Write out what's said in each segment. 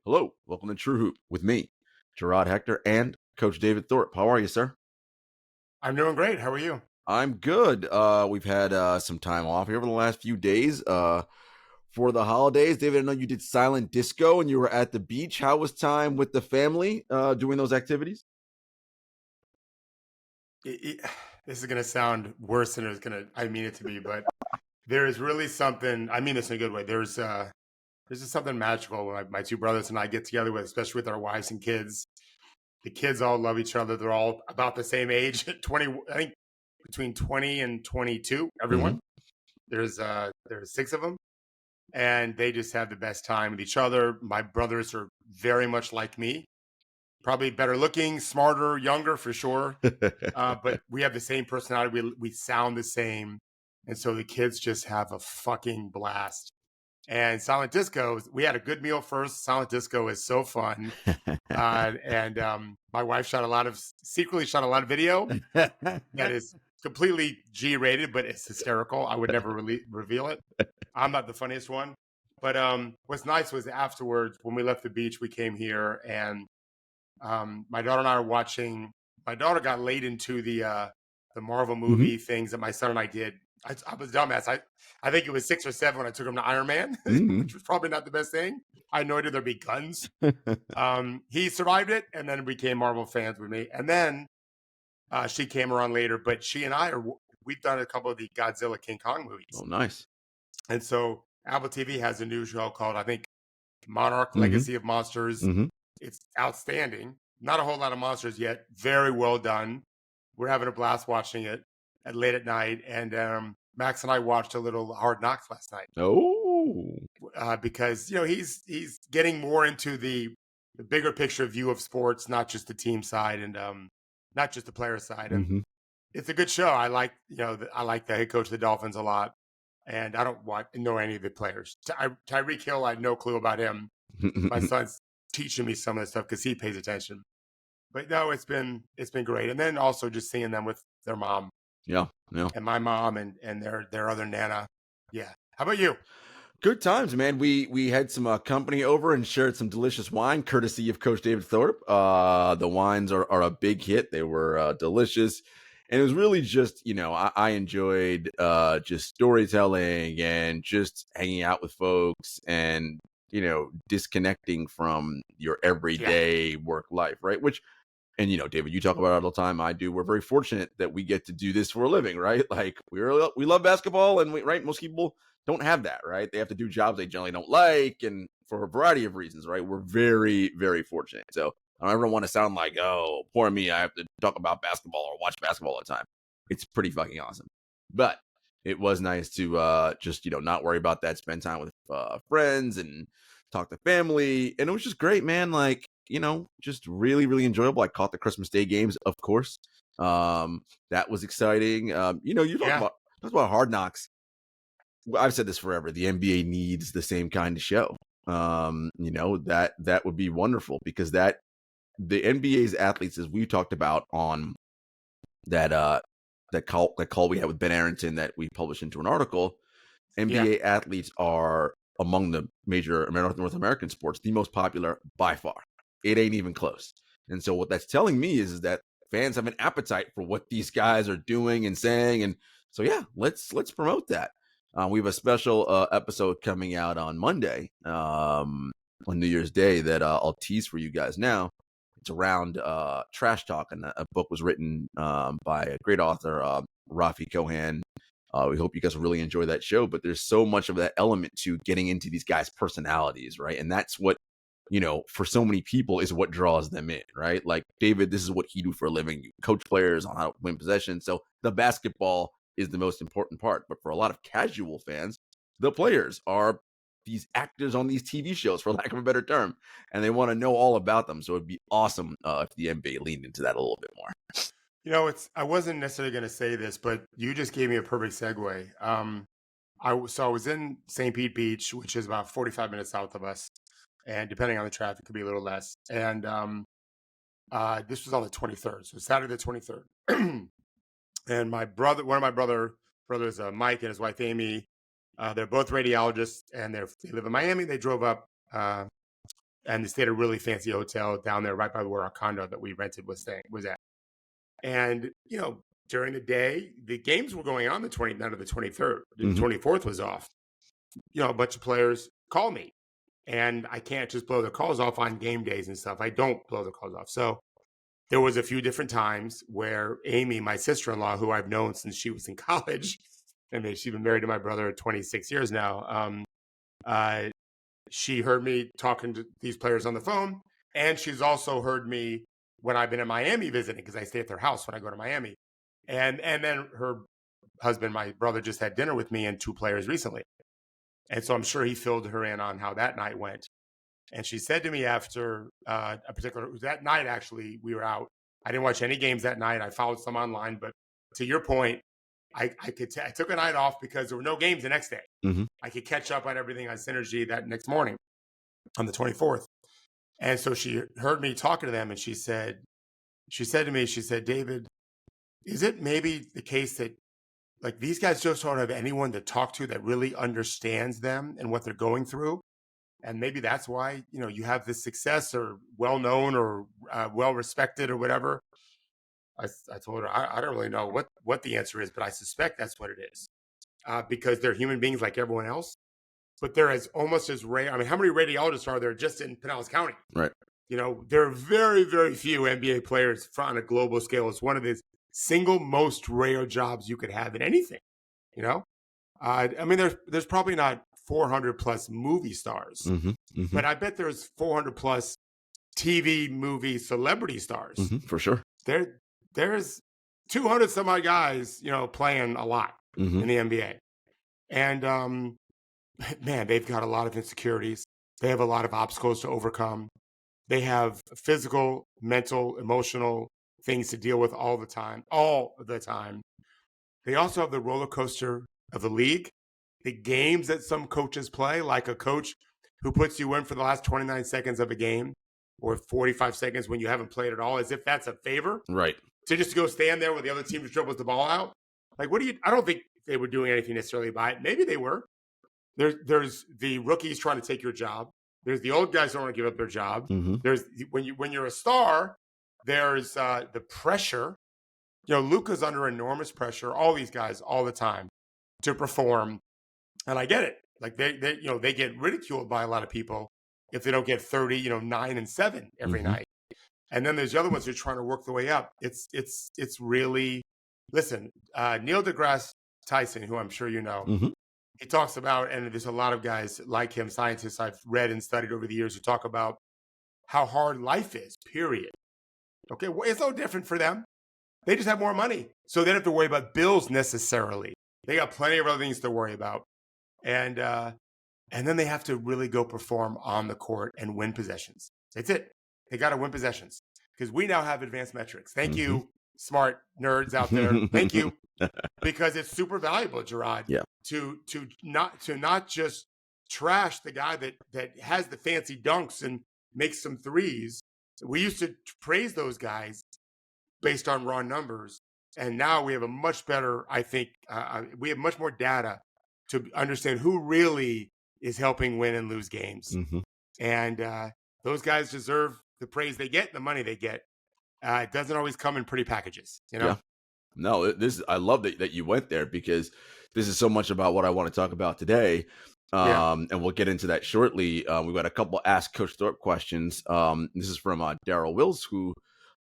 Hello, welcome to TrueHoop with me, Jarod, Hector, and Coach David Thorpe. How are you, sir? I'm doing great. How are you? I'm good. We've had some time off here over the last few days for the holidays. David, I know you did silent disco and you were at the beach. How was time with the family doing those activities? This is going to sound worse than I mean it to be, but there is really something, I mean this in a good way. There's just something magical when my two brothers and I get together with, especially with our wives and kids. The kids all love each other. They're all about the same age, 20, I think between 20 and 22, Mm-hmm. everyone. There's six of them, and they just have the best time with each other. My brothers are very much like me, probably better looking, smarter, younger for sure. But we have the same personality. We sound the same, and so the kids just have a fucking blast. And silent disco, we had a good meal first. Silent disco is so fun, and my wife secretly shot a lot of video that is completely G-rated, but it's hysterical. I would never really reveal it. I'm not the funniest one, but what's nice was afterwards when we left the beach, we came here and my daughter and I are watching. My daughter got late into the Marvel Mm-hmm. movie things that my son and I did. I was a dumbass. I think it was 6 or 7 when I took him to Iron Man, Mm-hmm. which was probably not the best thing. I had no idea there'd be guns. He survived it, and then became Marvel fans with me. And then she came around later, but she and we've done a couple of the Godzilla King Kong Oh, movies, nice. and so Apple TV has a new show called I think Monarch Mm-hmm. Legacy of Monsters. Mm-hmm. It's outstanding. Not a whole lot of monsters yet. Very well done. We're having a blast watching it at late at night. And Max and I watched a little Hard Knocks last night Oh. because he's getting more into the bigger picture view of sports, not just the team side and not just the player side. And Mm-hmm. it's a good show. I like I like the head coach of the Dolphins a lot, and I don't know any of the players. Tyreek Hill, I had no clue about him. My son's teaching me some of this stuff because he pays attention. But no, it's been great. And then also just seeing them with their mom Yeah, yeah. and my mom and their other nana. Yeah. How about you? Good times, man. We had some company over and shared some delicious wine, courtesy of Coach David Thorpe. The wines are a big hit. They were delicious, and it was really just I enjoyed just storytelling and just hanging out with folks and disconnecting from your Yeah. everyday work life, right? Which and David, you talk about it all the time. I do. We're very fortunate that we get to do this for a living, right? Like we love basketball, and right, most people don't have that, right? They have to do jobs they generally don't like, and for a variety of reasons, right? We're very, very fortunate. So I don't ever want to sound like, oh, poor me, I have to talk about basketball or watch basketball all the time. It's pretty fucking awesome. But it was nice to just not worry about that, spend time with friends and talk to family, and it was just great, man. Like just really, really enjoyable. I caught the Christmas Day games, of course. That was exciting. You Yeah. talk about Hard Knocks. Well, I've said this forever. The NBA needs the same kind of show. That would be wonderful because the NBA's athletes, as we talked about on that call we had with Ben Arrington that we published into an article, Yeah. NBA athletes are among the major North American sports the most popular by far. It ain't even close. And so what that's telling me is that fans have an appetite for what these guys are doing and saying. And so yeah, let's promote that. We have a special episode coming out on Monday, on New Year's Day, that I'll tease for you guys now. It's around trash talk, and a book was written by a great author, Rafi Kohan. We hope you guys will really enjoy that show, but there's so much of that element to getting into these guys' personalities, right? And that's what, for so many people is what draws them in, right? Like David, this is what he do for a living. You coach players on how to win possession. So the basketball is the most important part. But for a lot of casual fans, the players are these actors on these TV shows, for lack of a better term, and they want to know all about them. So it'd be awesome if the NBA leaned into that a little bit more. I wasn't necessarily going to say this, but you just gave me a perfect segue. I was in St. Pete Beach, which is about 45 minutes south of us, and depending on the traffic, it could be a little less. And this was on the 23rd, so Saturday the 23rd. And one of my brothers, Mike, and his wife Amy, they're both radiologists, and they live in Miami. They drove up and they stayed at a really fancy hotel down there right by where our condo that we rented was at. And, during the day, the games were going on the 29th or the 23rd. The 24th was off. A bunch of players call me, and I can't just blow the calls off on game days and stuff. I don't blow the calls off. So there was a few different times where Amy, my sister-in-law, who I've known since she was in college, she's been married to my brother 26 years now. She heard me talking to these players on the phone, and she's also heard me when I've been in Miami visiting, because I stay at their house when I go to Miami. And then her husband, my brother, just had dinner with me and 2 players recently. And so I'm sure he filled her in on how that night went. And she said to me after that night, actually, we were out. I didn't watch any games that night. I followed some online. But to your point, I took a night off because there were no games the next day. I could catch up on everything on Synergy that next morning on the 24th. And so she heard me talking to them, and she said to me, David, is it maybe the case that like these guys just don't have anyone to talk to that really understands them and what they're going through? And maybe that's why, you have this success or well-known or well-respected or whatever. I told her, I don't really know what the answer is, but I suspect that's what it is. Because they're human beings like everyone else, but they're almost as rare. I mean, how many radiologists are there just in Pinellas County? Right. There are very, very few NBA players on a global scale. It's one of the single most rare jobs you could have in anything, I mean, there's probably not 400 plus movie stars, but I bet there's 400 plus TV, movie, celebrity stars. For sure. There's 200 some odd guys, playing a lot in the NBA. And, man, they've got a lot of insecurities. They have a lot of obstacles to overcome. They have physical, mental, emotional things to deal with all the time. They also have the roller coaster of the league, the games that some coaches play, like a coach who puts you in for the last 29 seconds of a game or 45 seconds when you haven't played at all, as if that's a favor. Right. To just go stand there where the other team just dribbles the ball out. Like, I don't think they were doing anything necessarily by it. Maybe they were. There's the rookies trying to take your job. There's the old guys who don't want to give up their job. There's when you're a star, there's the pressure. Luka's under enormous pressure. All these guys all the time to perform, and I get it. Like they get ridiculed by a lot of people if they don't get 30, 9 and 7 every night. And then there's the other ones who are trying to work their way up. It's really, listen, Neil deGrasse Tyson, who I'm sure you know, he talks about, and there's a lot of guys like him, scientists I've read and studied over the years, who talk about how hard life is, period. Okay, well, it's no different for them. They just have more money. So they don't have to worry about bills necessarily. They got plenty of other things to worry about. And then they have to really go perform on the court and win possessions. That's it. They got to win possessions because we now have advanced metrics. Thank you, smart nerds out there. Thank you, because it's super valuable, Jarod. Yeah. To not just trash the guy that has the fancy dunks and makes some threes. We used to praise those guys based on raw numbers, and now we have a much better. I think we have much more data to understand who really is helping win and lose games, and those guys deserve the praise they get, the money they get. It doesn't always come in pretty packages, Yeah. No, I love that you went there, because this is so much about what I want to talk about today. And we'll get into that shortly. We've got a couple Ask Coach Thorpe questions. This is from Daryl Wills, who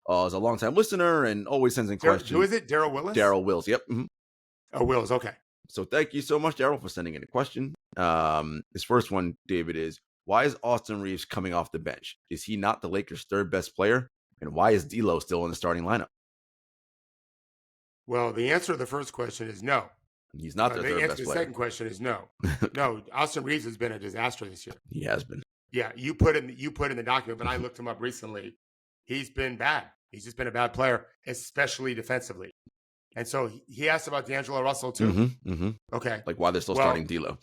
is a longtime listener and always sends in questions. Who is it? Daryl Willis? Daryl Wills. Yep. Oh, Wills. Okay. So thank you so much, Daryl, for sending in a question. His first one, David, is, why is Austin Reeves coming off the bench? Is he not the Lakers' third best player? And why is D'Lo still in the starting lineup? Well, the answer to the first question is no. He's not the third best player. The second question is no. No, Austin Reeves has been a disaster this year. He has been. Yeah, you put in the document, but I looked him up recently. He's been bad. He's just been a bad player, especially defensively. And so he asked about D'Angelo Russell too. Okay, like why they're still starting D'Lo.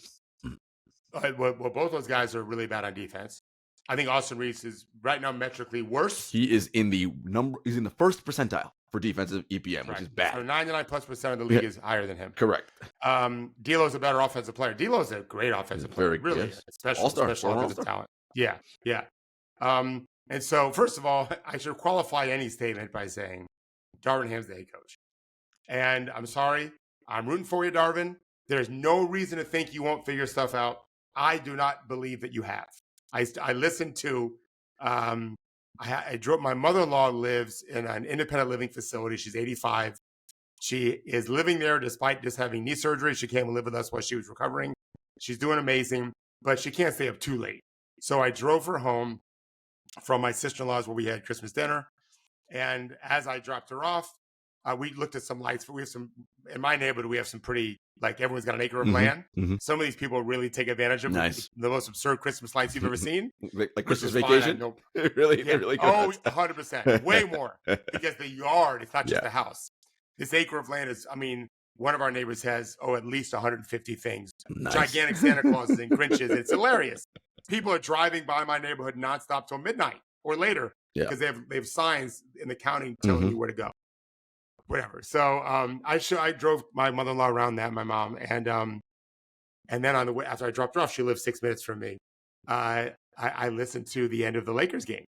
Well, both those guys are really bad on defense. I think Austin Reeves is right now metrically worse. He is in the He's in the first percentile for defensive EPM, which is bad. So 99+% of the league is higher than him. Correct. D'Lo's a better offensive player. D'Lo's a great offensive player. Really, yes. special offensive talent. Yeah. And so, first of all, I should qualify any statement by saying Darvin Ham's the head coach. And I'm sorry, I'm rooting for you, Darvin. There's no reason to think you won't figure stuff out. I do not believe that you have. I listened to, I drove, my mother-in-law lives in an independent living facility. She's 85. She is living there despite just having knee surgery. She came and lived with us while she was recovering. She's doing amazing, but she can't stay up too late. So I drove her home from my sister-in-law's where we had Christmas dinner. And as I dropped her off, we looked at some lights. We have some, in my neighborhood, we have some pretty, like everyone's got an acre of land. Some of these people really take advantage of the most absurd Christmas lights you've ever seen. Like Christmas vacation? Really? Yeah. Really Oh, 100%. Way more. Because the yard, it's not just the house. This acre of land is, I mean, one of our neighbors has, at least 150 things. Nice. Gigantic Santa Clauses and Grinches. It's hilarious. People are driving by my neighborhood nonstop till midnight or later because they have signs in the county telling you where to go. Whatever. So I drove my mother-in-law around that, my mom, and then on the way after I dropped her off, she lived 6 minutes from me. I listened to the end of the Lakers game,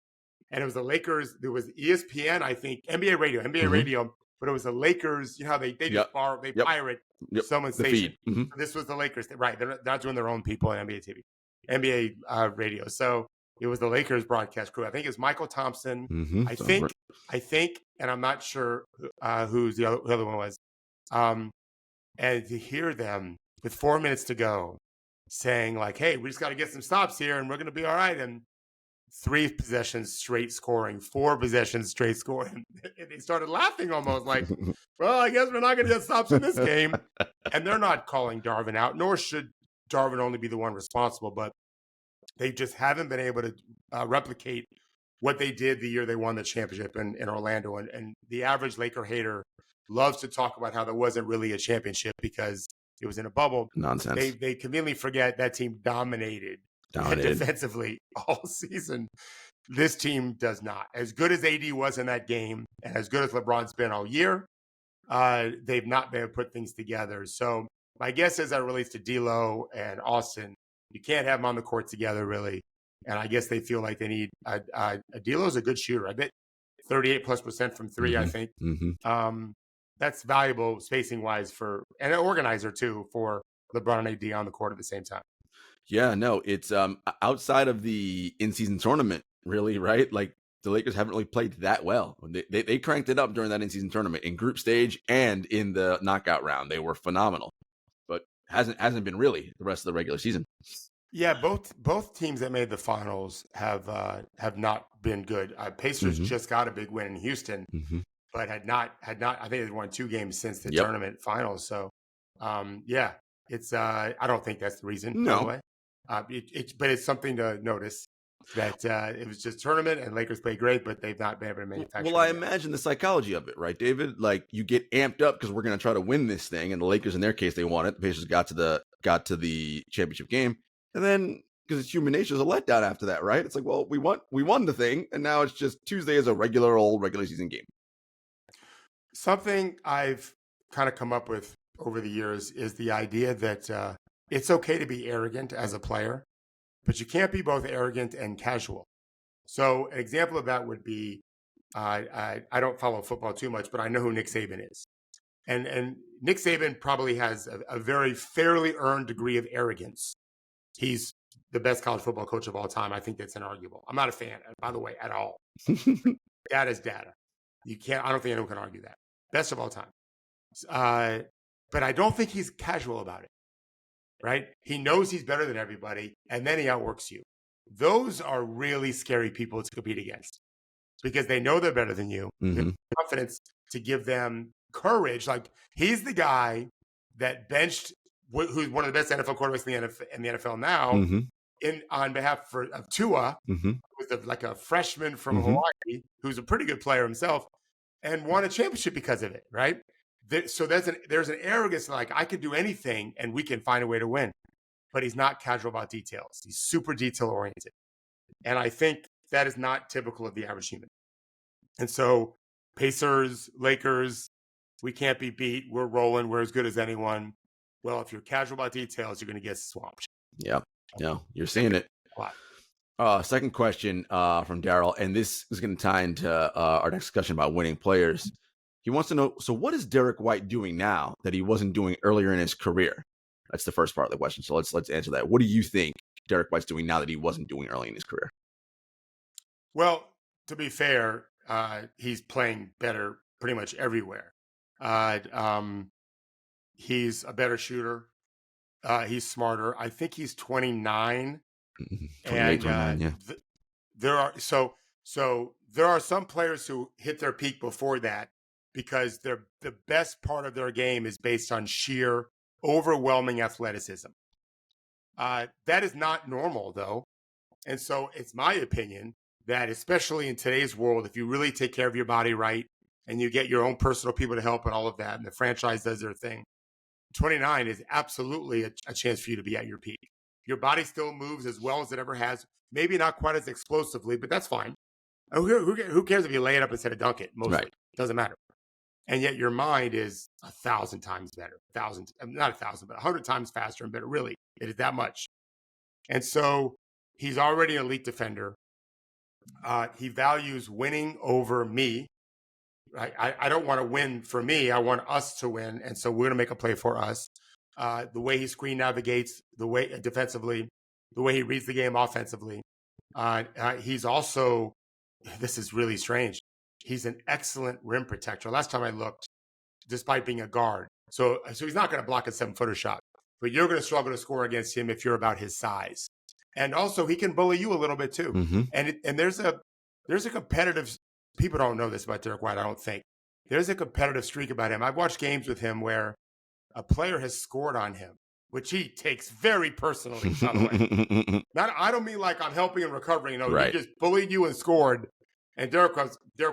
and it was the Lakers. There was ESPN, I think, NBA radio, but it was the Lakers. You know how they just borrow, they pirate someone's station. So this was the Lakers, right? They're not doing their own people on NBA TV, NBA radio. So it was the Lakers broadcast crew. I think it was Michael Thompson. I think, and I'm not sure who the other one was. And to hear them with 4 minutes to go saying like, hey, we just got to get some stops here and we're going to be all right. And 3 possessions straight scoring, 4 possessions straight scoring. And they started laughing almost like, well, I guess we're not going to get stops in this game. And they're not calling Darvin out, nor should Darvin only be the one responsible, but they just haven't been able to replicate what they did the year they won the championship in Orlando. And the average Laker hater loves to talk about how there wasn't really a championship because it was in a bubble. Nonsense. They conveniently forget that team dominated. Defensively all season. This team does not. As good as AD was in that game and as good as LeBron's been all year, they've not been able to put things together. So my guess is that relates to D'Lo and Austin. You can't have them on the court together, really. And I guess they feel like they need D'Lo's a good shooter. I bet 38+% from 3, I think. That's valuable spacing wise and an organizer too for LeBron and AD on the court at the same time. Yeah, no, it's outside of the in-season tournament, really, right? Like the Lakers haven't really played that well. They cranked it up during that in-season tournament in group stage and in the knockout round. They were phenomenal, but hasn't been really the rest of the regular season. Yeah, both teams that made the finals have not been good. Pacers just got a big win in Houston, but had not. I think they've won 2 games since the tournament finals. So, it's. I don't think that's the reason. No. By the way. But it's something to notice that it was just tournament and Lakers played great, but they've not been able to manufacture. Well, I imagine the psychology of it, right, David? Like you get amped up because we're going to try to win this thing, and the Lakers, in their case, they won it. The Pacers got to the championship game, and then because it's human nature, there's a letdown after that, right? It's like, well, we won the thing, and now it's just Tuesday is a regular season game. Something I've kind of come up with over the years is the idea that it's okay to be arrogant as a player, but you can't be both arrogant and casual. So an example of that would be, I don't follow football too much, but I know who Nick Saban is. And Nick Saban probably has a very fairly earned degree of arrogance. He's the best college football coach of all time. I think that's inarguable. I'm not a fan, by the way, at all. Data is data. I don't think anyone can argue that. Best of all time. But I don't think he's casual about it. Right? He knows he's better than everybody, and then he outworks you. Those are really scary people to compete against because they know they're better than you. They have confidence to give them courage. Like he's the guy that benched who's one of the best NFL quarterbacks in the NFL now on behalf of Tua, who's like a freshman from Hawaii, who's a pretty good player himself, and won a championship because of it, right? So there's an arrogance like I could do anything and we can find a way to win. But he's not casual about details. He's super detail oriented. And I think that is not typical of the average human. And so Pacers, Lakers, we can't be beat. We're rolling. We're as good as anyone. Well, if you're casual about details, you're going to get swamped. Yeah. No, you're seeing it. A lot. Second question from Daryl, and this is going to tie into our next discussion about winning players. He wants to know, so what is Derrick White doing now that he wasn't doing earlier in his career? That's the first part of the question. So let's answer that. What do you think Derrick White's doing now that he wasn't doing early in his career? Well, to be fair, he's playing better pretty much everywhere. He's a better shooter. He's smarter. I think he's 29. 28, 29, yeah. There are there are some players who hit their peak before that because the best part of their game is based on sheer overwhelming athleticism. That is not normal, though. And so it's my opinion that, especially in today's world, if you really take care of your body right and you get your own personal people to help and all of that, and the franchise does their thing, 29 is absolutely a chance for you to be at your peak. Your body still moves as well as it ever has. Maybe not quite as explosively, but that's fine. Who cares if you lay it up instead of dunk it? Mostly. Right. Doesn't matter. And yet your mind is 1,000 times better. Not 1,000, but 100 times faster and better. Really, it is that much. And so he's already an elite defender. He values winning over me. I don't want to win for me. I want us to win. And so we're going to make a play for us. The way he screen navigates, the way defensively, the way he reads the game offensively. He's also, this is really strange, he's an excellent rim protector. Last time I looked, despite being a guard. So he's not going to block a 7-footer shot, but you're going to struggle to score against him if you're about his size. And also he can bully you a little bit too. Mm-hmm. And there's a competitive, people don't know this about Derrick White, I don't think. There's a competitive streak about him. I've watched games with him where a player has scored on him, which he takes very personally, by the way. I don't mean like I'm helping and recovering. No, right. He just bullied you and scored. And Derrick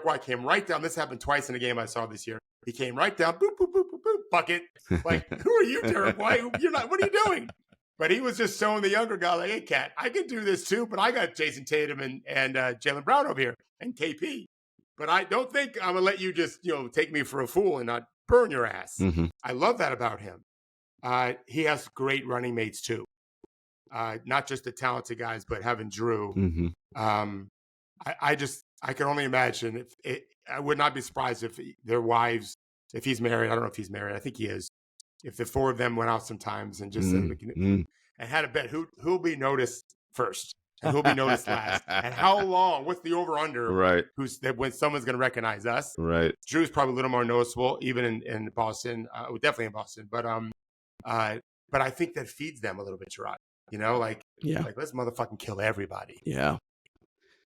White came right down. This happened twice in a game I saw this year. He came right down, boop, boop, boop, boop, boop, bucket. Like, who are you, Derrick White? You're not. What are you doing? But he was just showing the younger guy, like, hey, Cat, I can do this too, but I got Jason Tatum and Jaylen Brown over here and KP. But I don't think I'm going to let you just, take me for a fool and not burn your ass. Mm-hmm. I love that about him. He has great running mates too. Not just the talented guys, but having Drew. Mm-hmm. I can only imagine I would not be surprised if their wives, if he's married, I don't know if he's married. I think he is. If the four of them went out sometimes and just and had a bet who'll be noticed first and who'll be noticed last and how long, what's the over under, right? When someone's going to recognize us, right? Drew's probably a little more noticeable, even in Boston, definitely in Boston, but I think that feeds them a little bit, Jarod. Like let's motherfucking kill everybody. Yeah.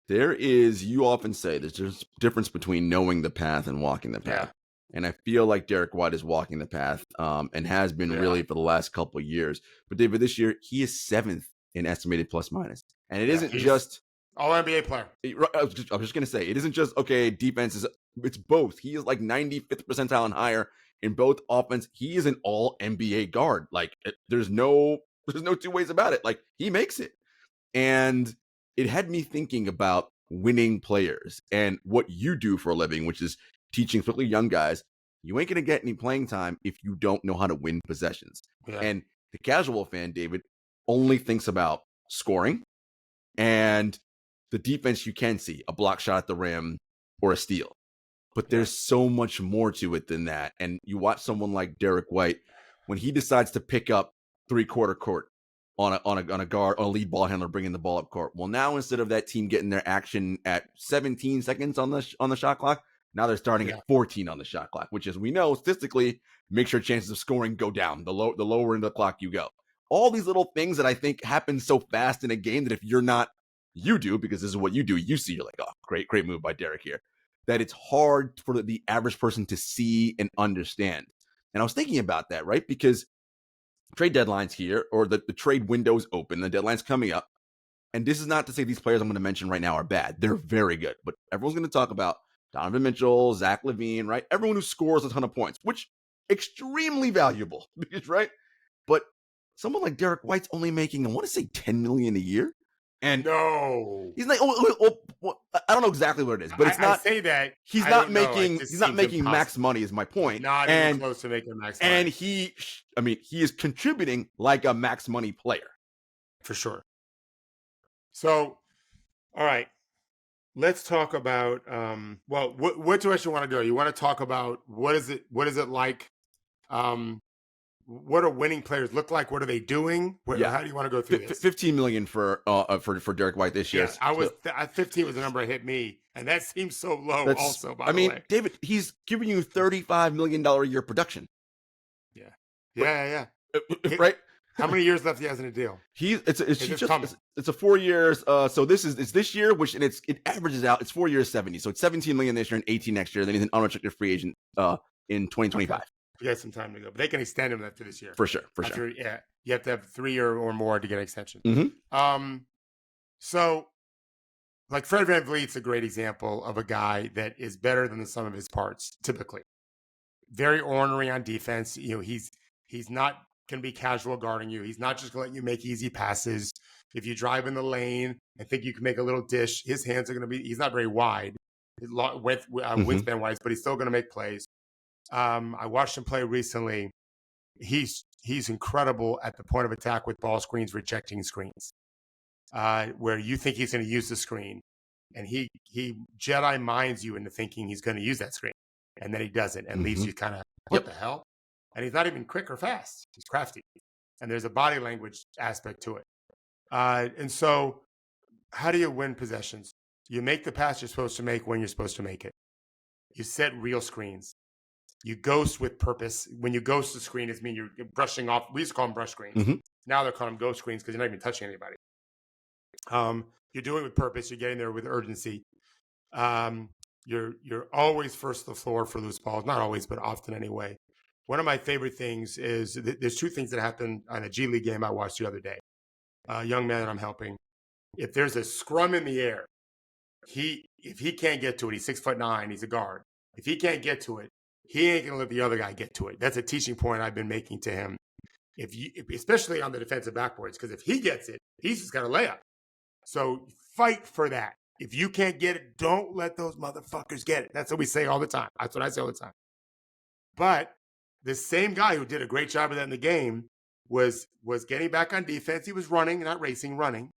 You often say there's a difference between knowing the path and walking the path. Yeah. And I feel like Derrick White is walking the path and has been really for the last couple of years. But David, this year, he is 7th in estimated plus minus. And it isn't just all NBA player. I was just going to say, it isn't just, defense it's both. He is like 95th percentile and higher in both offense. He is an all NBA guard. Like there's no two ways about it. Like he makes it. And it had me thinking about winning players and what you do for a living, which is teaching particularly young guys. You ain't going to get any playing time if you don't know how to win possessions. Yeah. And the casual fan, David, only thinks about scoring and the defense you can see, a block shot at the rim or a steal. But there's so much more to it than that. And you watch someone like Derrick White, when he decides to pick up 3/4 court on a guard, on a lead ball handler bringing the ball up court. Well, now instead of that team getting their action at 17 seconds on the shot clock, now they're starting at 14 on the shot clock, which, as we know, statistically makes your chances of scoring go down. The lower into the clock you go. All these little things that I think happen so fast in a game that if you're not, you do, because this is what you do. You see, you're like, oh, great move by Derrick here. That it's hard for the average person to see and understand. And I was thinking about that, right? Because trade deadlines here, or the trade window's open, the deadline's coming up. And this is not to say these players I'm going to mention right now are bad. They're very good. But everyone's going to talk about Donovan Mitchell, Zach LaVine, right? Everyone who scores a ton of points, which extremely valuable, right? But someone like Derrick White's only making, I want to say $10 million a year. And no, he's like, I don't know exactly what it is, but it's not. I say that he's not making max money. Is my point. Not even close to making max money. And he is contributing like a max money player for sure. So All right. Let's talk about well, what direction you want to go? You want to talk about what is it like? Um, what do winning players look like? What are they doing? Yeah, How do you want to go through this? 15 million for Derrick White this year. Yeah, I was 15 was the number that hit me, and that seems so low. That's, Also, by I the mean, way, David, he's giving you $35 million a year production. yeah, yeah. Right? How many years left he has in a deal? It's a 4 years. So it's this year, which and it averages out. It's 4 years, 70. So it's 17 million this year and 18 next year. Then he's an unrestricted free agent in 2025. Okay. You got some time to go, but they can extend him after this year For sure. Yeah, you have to have 3 year or more to get an extension. Mm-hmm. So like Fred VanVleet's a great example of a guy that is better than the sum of his parts. Typically, very ornery on defense. You know, he's not going to be casual guarding you. He's not just going to let you make easy passes. If you drive in the lane and think you can make a little dish, his hands are going to be. He's not very wide, wingspan wise, but he's still going to make plays. I watched him play recently. He's incredible at the point of attack with ball screens, rejecting screens, where you think he's going to use the screen, and he Jedi minds you into thinking he's going to use that screen, and then he doesn't, and leaves you kind of what the hell. And he's not even quick or fast. He's crafty, and there's a body language aspect to it. And so, how do you win possessions? You make the pass you're supposed to make when you're supposed to make it. You set real screens. You ghost with purpose. When you ghost the screen, it means you're brushing off. We used to call them brush screens. Mm-hmm. Now they're calling them ghost screens because you're not even touching anybody. You're doing it with purpose. You're getting there with urgency. You're always first to the floor for loose balls. Not always, but often anyway. One of my favorite things is there's 2 things that happened on a G League game I watched the other day. A young man that I'm helping. If there's a scrum in the air, if he can't get to it, he's 6'9", he's a guard. If he can't get to it, he ain't gonna let the other guy get to it. That's a teaching point I've been making to him. Especially on the defensive backboards, because if he gets it, he's just got a layup. So fight for that. If you can't get it, don't let those motherfuckers get it. That's what we say all the time. That's what I say all the time. But the same guy who did a great job of that in the game was getting back on defense. He was running, not racing, running.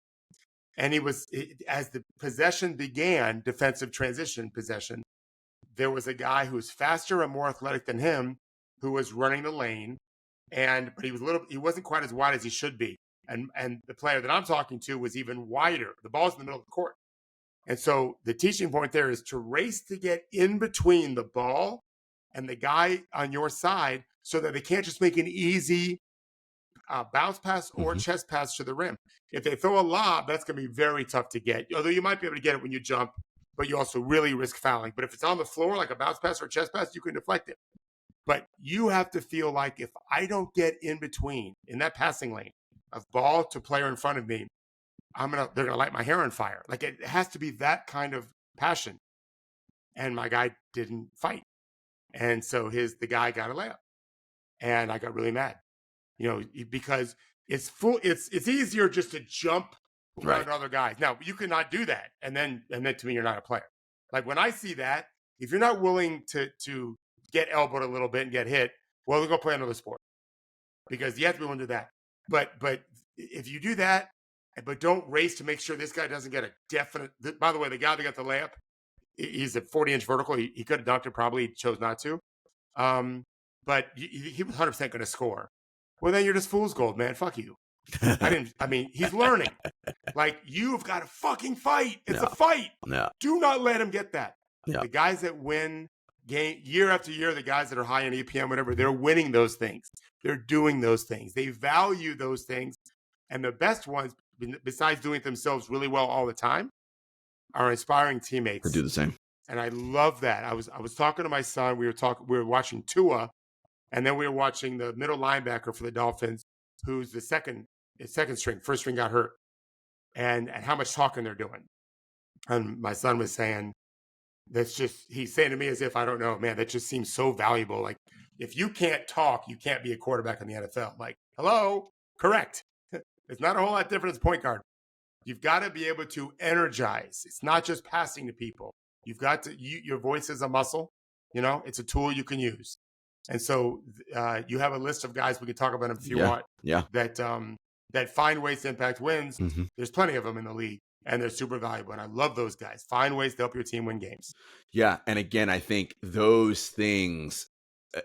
And as the possession began, defensive transition possession, there was a guy who was faster and more athletic than him who was running the lane. But he wasn't quite as wide as he should be. And the player that I'm talking to was even wider. The ball's in the middle of the court. And so the teaching point there is to race to get in between the ball and the guy on your side so that they can't just make an easy bounce pass or chest pass to the rim. If they throw a lob, that's going to be very tough to get. Although you might be able to get it when you jump, but you also really risk fouling. But if it's on the floor, like a bounce pass or a chest pass, you can deflect it. But you have to feel like if I don't get in between in that passing lane of ball to player in front of me, they're gonna light my hair on fire. Like it has to be that kind of passion. And my guy didn't fight. And so the guy got a layup. And I got really mad. Because it's easier just to jump around other guys. Now, you cannot do that. And then to me, you're not a player. Like when I see that, if you're not willing to get elbowed a little bit and get hit, well, we'll go play another sport. Because you have to be willing to do that. But if you do that, but don't race to make sure this guy doesn't get a definite. By the way, the guy that got the layup, he's a 40-inch vertical. He could have dunked it, probably he chose not to. But he was 100% going to score. Well, then you're just fool's gold, man. Fuck you. He's learning. Like, you've got to fucking fight. It's a fight. Yeah. Do not let him get that. Yeah. The guys that win game year after year, the guys that are high in EPM, whatever, they're winning those things. They're doing those things. They value those things. And the best ones, besides doing it themselves really well all the time, are inspiring teammates to do the same. And I love that. I was talking to my son. We were watching Tua, and then we were watching the middle linebacker for the Dolphins, who's the second string. First string got hurt, and how much talking they're doing. And my son was saying, he's saying to me as if I don't know, man, that just seems so valuable. Like, if you can't talk, you can't be a quarterback in the NFL. Like, hello, correct. It's not a whole lot different as a point guard. You've got to be able to energize. It's not just passing to people. You've got to, your voice is a muscle, it's a tool you can use. And so you have a list of guys, we can talk about them if you want, that find ways to impact wins. Mm-hmm. There's plenty of them in the league. and they're super valuable. And I love those guys. Find ways to help your team win games. Yeah. And again, I think those things,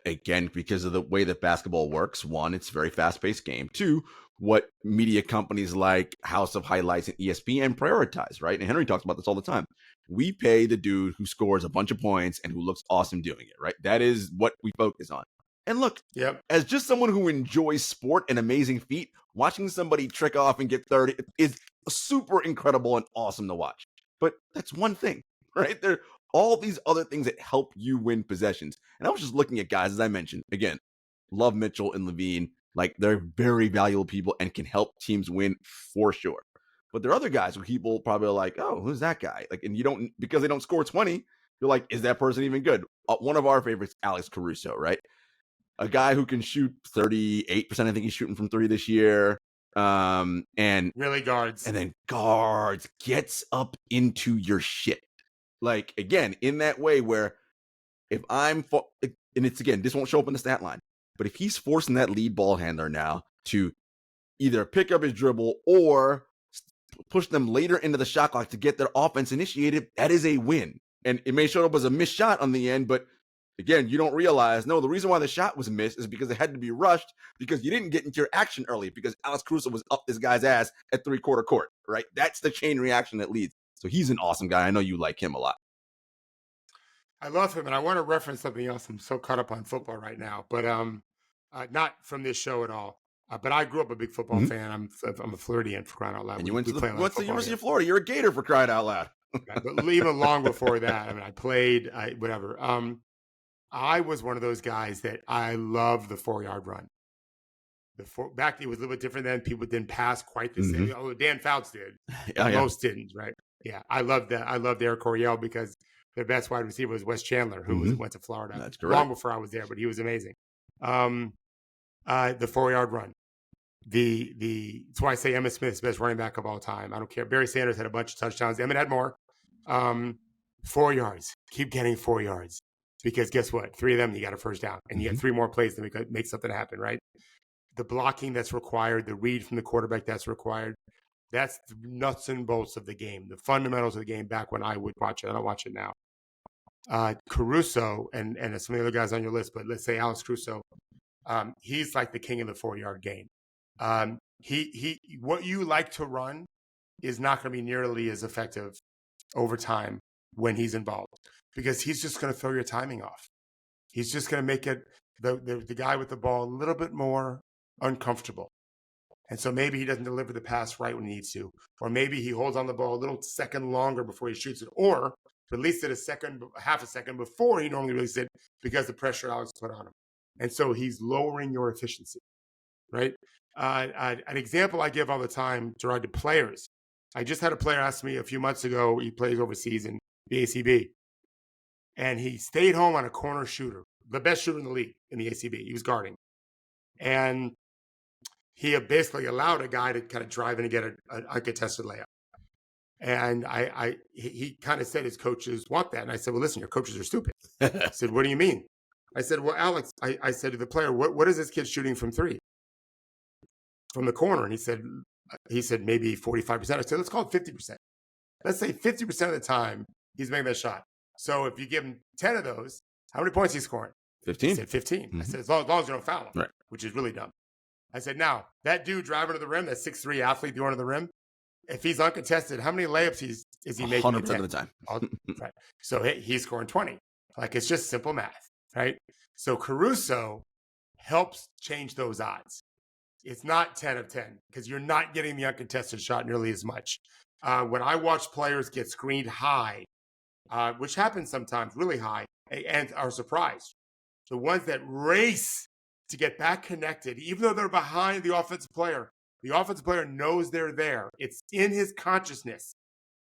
again, because of the way that basketball works, one, it's a very fast-paced game. Two, what media companies like House of Highlights and ESPN prioritize, right? And Henry talks about this all the time. We pay the dude who scores a bunch of points and who looks awesome doing it, right? That is what we focus on. And look, as just someone who enjoys sport and amazing feat, watching somebody trick off and get 30 is super incredible and awesome to watch. But that's one thing, right? There are all these other things that help you win possessions. And I was just looking at guys, as I mentioned, again, love Mitchell and Levine. Like, they're very valuable people and can help teams win for sure. But there are other guys who people probably are like, oh, who's that guy? Like, and you don't, because they don't score 20, you're like, is that person even good? One of our favorites, Alex Caruso, right? A guy who can shoot 38%. I think he's shooting from three this year. And really guards. And then guards, gets up into your shit. Like, again, in that way where if I'm, and it's again, this won't show up in the stat line, but if he's forcing that lead ball handler now to either pick up his dribble or push them later into the shot clock to get their offense initiated, that is a win. And it may show up as a missed shot on the end, but again, you don't realize, no, the reason why the shot was missed is because it had to be rushed because you didn't get into your action early because Alex Caruso was up this guy's ass at three-quarter court, right? That's the chain reaction that leads. So he's an awesome guy. I know you like him a lot. I love him, and I want to reference something else. I'm so caught up on football right now, but not from this show at all. But I grew up a big football fan. I'm a Floridian, for crying out loud. And you went to the University of Florida. You're a Gator, for crying out loud. Right, but even long before that, I mean, I played, whatever. I was one of those guys that I loved the 4-yard run. Back it was a little bit different then. People didn't pass quite the same. Although Dan Fouts did, most didn't, right? Yeah, I loved that. I loved Eric Coryell because their best wide receiver was Wes Chandler, who went to Florida. That's correct. Long before I was there, but he was amazing. The 4-yard run. That's why I say Emmitt Smith is the best running back of all time. I don't care. Barry Sanders had a bunch of touchdowns. Emmitt had more. 4 yards. Keep getting 4 yards. Because guess what? 3 of them, you got a first down. And you get 3 more plays to make something happen, right? The blocking that's required, the read from the quarterback that's required, that's the nuts and bolts of the game, the fundamentals of the game back when I would watch it. I don't watch it now. Caruso, and some of the other guys on your list, but let's say Alex Caruso, he's like the king of the 4-yard game. What you like to run is not going to be nearly as effective over time when he's involved because he's just going to throw your timing off. He's just going to make it the guy with the ball a little bit more uncomfortable. And so maybe he doesn't deliver the pass right when he needs to, or maybe he holds on the ball a little second longer before he shoots it, or release it half a second before he normally releases it because the pressure Alex put on him. And so he's lowering your efficiency, right? An example I give all the time, Jarod, to players. I just had a player ask me a few months ago, he plays overseas in the ACB, and he stayed home on a corner shooter, the best shooter in the league in the ACB. He was guarding. And he basically allowed a guy to kind of drive in and get an uncontested layup. And he kind of said his coaches want that. And I said, well, listen, your coaches are stupid. I said, what do you mean? I said, well, Alex, I said to the player, what is this kid shooting from 3? From the corner? And he said maybe 45%. I said, let's call it 50%. Let's say 50% of the time he's making that shot. So if you give him 10 of those, how many points he's scoring? 15. He said 15. I said, as long as you don't foul him, right, which is really dumb. I said, now, that dude driving to the rim, that 6'3" athlete going to the rim, if he's uncontested, how many layups is he making? 100% of the time. Right. So he's scoring 20. Like, it's just simple math, right? So Caruso helps change those odds. It's not 10 of 10 because you're not getting the uncontested shot nearly as much. When I watch players get screened high, which happens sometimes really high, and are surprised, the ones that race to get back connected, even though they're behind the offensive player knows they're there. It's in his consciousness.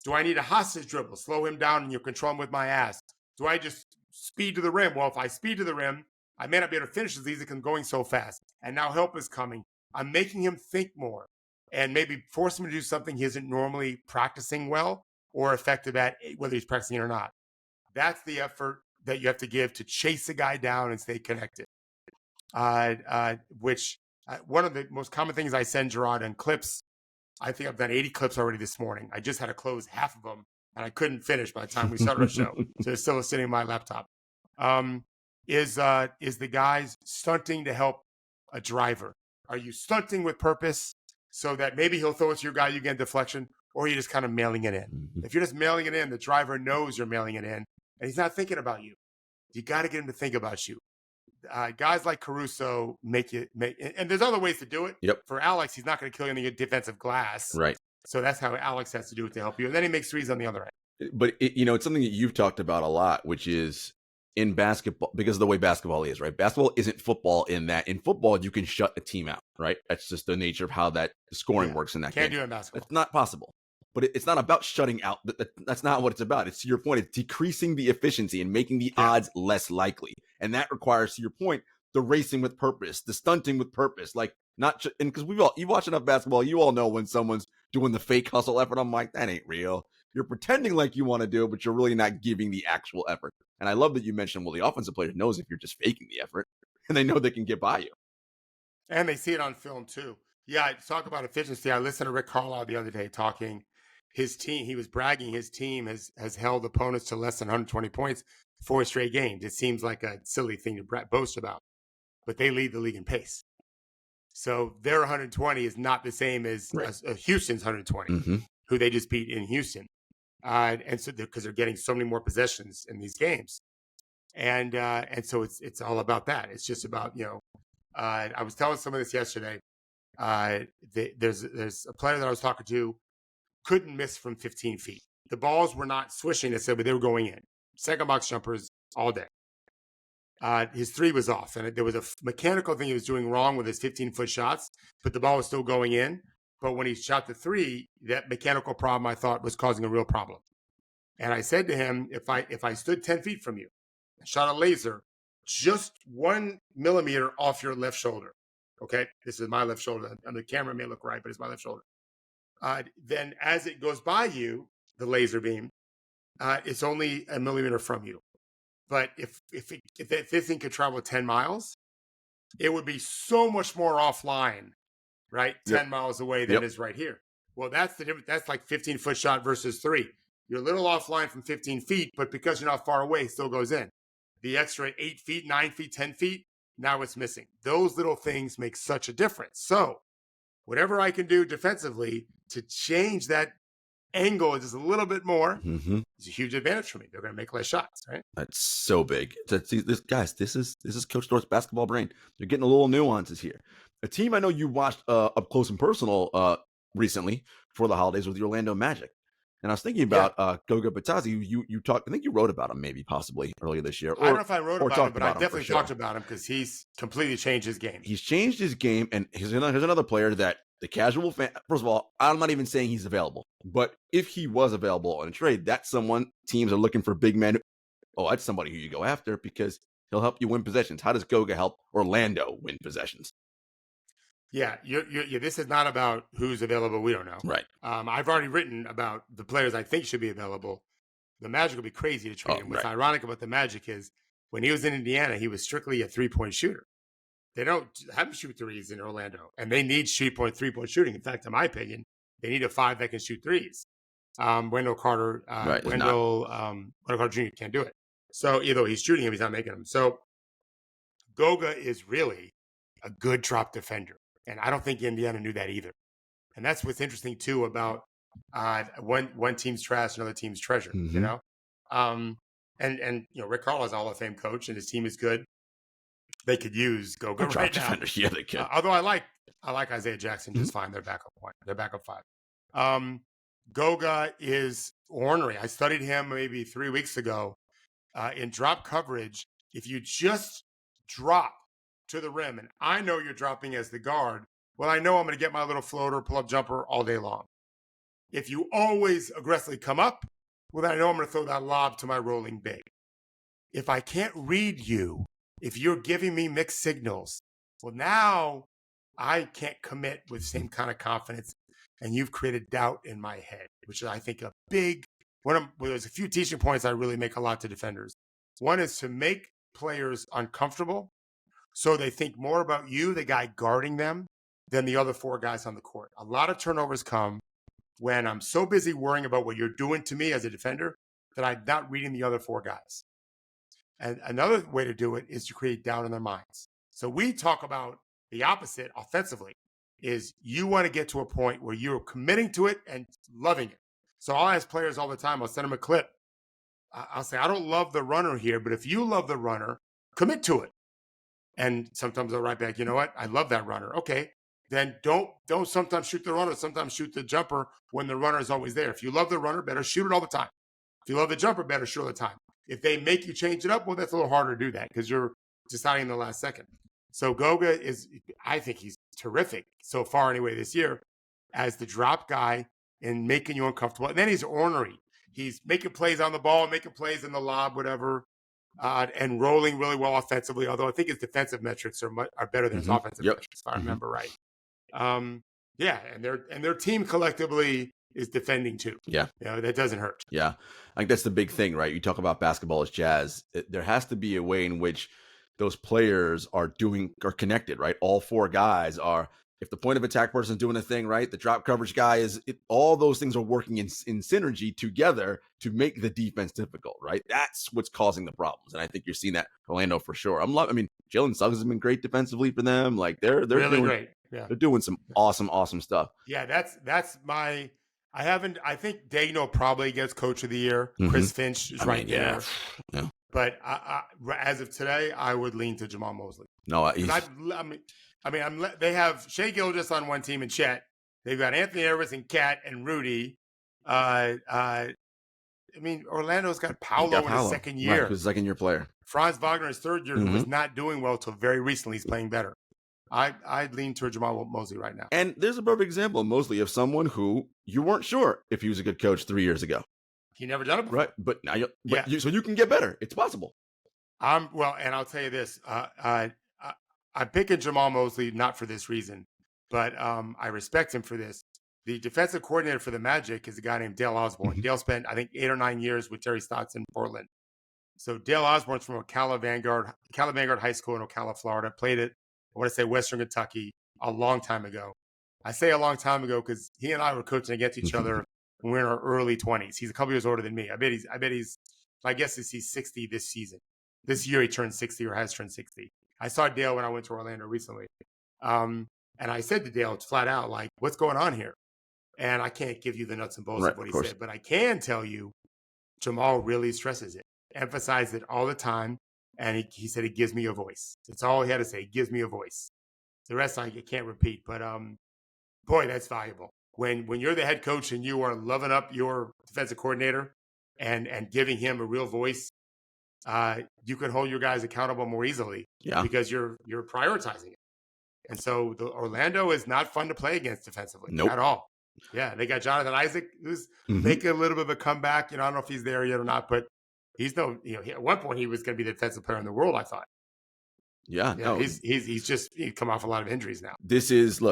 Do I need a hostage dribble? Slow him down and you control him with my ass. Do I just speed to the rim? Well, if I speed to the rim, I may not be able to finish as easy because I'm going so fast. And now help is coming. I'm making him think more and maybe force him to do something he isn't normally practicing well or effective at, whether he's practicing it or not. That's the effort that you have to give to chase a guy down and stay connected. Which one of the most common things I send Jarod in clips I think I've done 80 clips already this morning. I just had to close half of them, and I couldn't finish by the time we started our show. So it's still sitting on my laptop. Is the guys stunting to help a driver? Are you stunting with purpose so that maybe he'll throw it to your guy, you get deflection, or are you just kind of mailing it in? If you're just mailing it in, the driver knows you're mailing it in, and he's not thinking about you. You got to get him to think about you. Guys like Caruso and there's other ways to do it. Yep. For Alex, he's not going to kill you in the defensive glass. Right. So that's how Alex has to do it to help you. And then he makes threes on the other end. But, it's something that you've talked about a lot, which is in basketball, because of the way basketball is, right? Basketball isn't football in that. In football, you can shut a team out, right? That's just the nature of how that scoring works in that game. Can't do it in basketball. It's not possible. But it's not about shutting out. That's not what it's about. It's, to your point, it's decreasing the efficiency and making the odds less likely. And that requires, to your point, the racing with purpose, the stunting with purpose. Like, and because you watch enough basketball, you all know when someone's doing the fake hustle effort. I'm like, that ain't real. You're pretending like you want to do it, but you're really not giving the actual effort. And I love that you mentioned, well, the offensive player knows if you're just faking the effort, and they know they can get by you. And they see it on film too. Yeah, talk about efficiency. I listened to Rick Carlisle the other day talking. His team, he was bragging, his team has held opponents to less than 120 points 4 straight games. It seems like a silly thing to boast about, but they lead the league in pace. So their 120 is not the same as Houston's 120, who they just beat in Houston. And so because they're getting so many more possessions in these games. And so it's all about that. It's just about, I was telling someone this yesterday. There's a player that I was talking to, couldn't miss from 15 feet. The balls were not swishing, but they were going in. Second box jumpers all day. His three was off, and there was a mechanical thing he was doing wrong with his 15-foot shots, but the ball was still going in. But when he shot the three, that mechanical problem I thought was causing a real problem. And I said to him, if I stood 10 feet from you and shot a laser just 1 millimeter off your left shoulder, okay, this is my left shoulder, and the camera may look right, but it's my left shoulder. Then as it goes by you, the laser beam, it's only 1 millimeter from you. But if this thing could travel 10 miles, it would be so much more offline, right? 10 miles away than it is right here. Well, that's the difference. That's like 15-foot shot versus 3. You're a little offline from 15 feet, but because you're not far away, it still goes in. The extra 8 feet, 9 feet, 10 feet, now it's missing. Those little things make such a difference. So whatever I can do defensively to change that angle just a little bit more is a huge advantage for me. They're going to make less shots, right? That's so big. This is Coach Thorpe's basketball brain. They're getting a little nuances here. A team I know you watched up close and personal recently for the holidays with the Orlando Magic. And I was thinking about Goga Bitadze. You talked. I think you wrote about him, maybe possibly earlier this year. I don't know if I wrote about him, but I definitely talked about him because he's completely changed his game. He's changed his game, and here's another player that the casual fan. First of all, I'm not even saying he's available, but if he was available on a trade, that's someone teams are looking for big men. Oh, that's somebody who you go after because he'll help you win possessions. How does Goga help Orlando win possessions? Yeah, this is not about who's available. We don't know. Right. I've already written about the players I think should be available. The Magic would be crazy to trade him. What's ironic about the Magic is when he was in Indiana, he was strictly a 3-point shooter. They don't have him shoot threes in Orlando, and they need 3-point shooting. In fact, in my opinion, they need a 5 that can shoot threes. Wendell Carter Jr. can't do it. So either he's shooting him, he's not making them. So Goga is really a good drop defender. And I don't think Indiana knew that either. And that's what's interesting, too, about one team's trash, another team's treasure, you know? Rick Carlisle's a Hall of Fame coach, and his team is good. They could use Goga right now. Defenders. Yeah, they could. Although I like Isaiah Jackson just fine. Their backup point. Their backup 5. Goga is ornery. I studied him maybe 3 weeks ago in drop coverage. If you just drop to the rim, and I know you're dropping as the guard, well, I know I'm going to get my little floater, pull-up jumper all day long. If you always aggressively come up, well, then I know I'm going to throw that lob to my rolling big. If I can't read you, if you're giving me mixed signals, well, now I can't commit with the same kind of confidence, and you've created doubt in my head, which is, I think, a big one. There's a few teaching points I really make a lot to defenders. One is to make players uncomfortable, so they think more about you, the guy guarding them, than the other four guys on the court. A lot of turnovers come when I'm so busy worrying about what you're doing to me as a defender that I'm not reading the other four guys. And another way to do it is to create doubt in their minds. So we talk about the opposite offensively is you want to get to a point where you're committing to it and loving it. So I'll ask players all the time, I'll send them a clip. I'll say, I don't love the runner here, but if you love the runner, commit to it. And sometimes they'll write back, you know what? I love that runner. Okay. Then don't sometimes shoot the runner, sometimes shoot the jumper when the runner is always there. If you love the runner, better shoot it all the time. If you love the jumper, better shoot all the time. If they make you change it up, well, that's a little harder to do that because you're deciding in the last second. So Goga I think he's terrific so far anyway this year as the drop guy and making you uncomfortable. And then he's ornery. He's making plays on the ball, making plays in the lob, whatever, and rolling really well offensively. Although I think his defensive metrics are better than his offensive metrics, if I remember right. Yeah, and their team collectively is defending too. Yeah, that doesn't hurt. Yeah, I think that's the big thing, right? You talk about basketball as jazz. There has to be a way in which those players are connected, right? All four guys are. If the point of attack person is doing a thing, right? The drop coverage guy all those things are working in synergy together to make the defense difficult, right? That's what's causing the problems. And I think you're seeing that Orlando for sure. Jalen Suggs has been great defensively for them. Like they're really doing great. Yeah. They're doing some awesome stuff. Yeah, that's my I think Dano probably gets coach of the year. Chris Finch is there. Yeah. But as of today, I would lean to Jamal Mosley. No, they have Shai Gilgeous on one team and Chet. They've got Anthony Edwards and Cat and Rudy. Orlando's got Paolo in his second year. Right, his second-year player. Franz Wagner, his third year, who was not doing well till very recently. He's playing better. I'd lean toward Jamal Mosley right now. And there's a perfect example of Mosley of someone who you weren't sure if he was a good coach 3 years ago. He never done it before. Right, but now so you can get better. It's possible. And I'll tell you this. I'm picking Jamal Mosley not for this reason, but I respect him for this. The defensive coordinator for the Magic is a guy named Dale Osborne. Dale spent, I think, 8 or 9 years with Terry Stotts in Portland. So Dale Osborne's from Ocala Vanguard High School in Ocala, Florida. Played at, I want to say, Western Kentucky a long time ago. I say a long time ago because he and I were coaching against each other when we were in our early 20s. He's a couple years older than me. I bet he's my guess is he's 60 this season. This year he turned 60 or has turned 60. I saw Dale when I went to Orlando recently. And I said to Dale, it's flat out, like, what's going on here? And I can't give you the nuts and bolts of what he said, but I can tell you Jamal really stresses it, emphasizes it all the time. And he said, it gives me a voice. That's all he had to say. It gives me a voice. The rest I can't repeat, but boy, that's valuable. When you're the head coach and you are loving up your defensive coordinator and giving him a real voice, you can hold your guys accountable more easily because you're prioritizing it. And so the Orlando is not fun to play against defensively at all. Yeah, they got Jonathan Isaac, who's making a little bit of a comeback. I don't know if he's there yet or not, but he's at one point he was going to be the defensive player in the world, I thought. He's come off a lot of injuries now. This is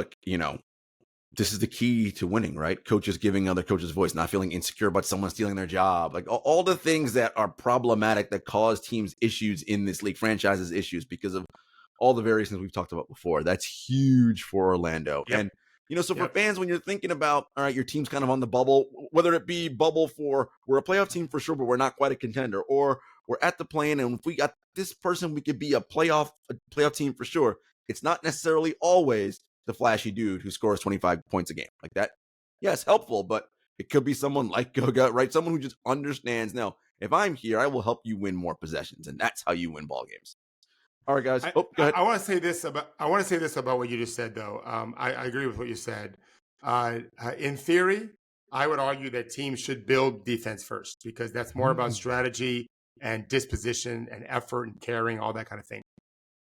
this is the key to winning, right? Coaches giving other coaches voice, not feeling insecure about someone stealing their job, like all the things that are problematic that cause teams issues in this league, franchises issues because of all the various things we've talked about before. That's huge for Orlando. Yep. And so for fans, when you're thinking about, all right, your team's kind of on the bubble, whether it be bubble for we're a playoff team for sure, but we're not quite a contender, or we're at the play-in, and if we got this person, we could be a playoff team for sure. It's not necessarily always the flashy dude who scores 25 points a game like that. Yes, helpful, but it could be someone like Goga, right? Someone who just understands, now, if I'm here, I will help you win more possessions, and that's how you win ball games. All right, guys. Go ahead. I want to say this about what you just said, though. I agree with what you said. In theory, I would argue that teams should build defense first because that's more about strategy and disposition and effort and caring, all that kind of thing.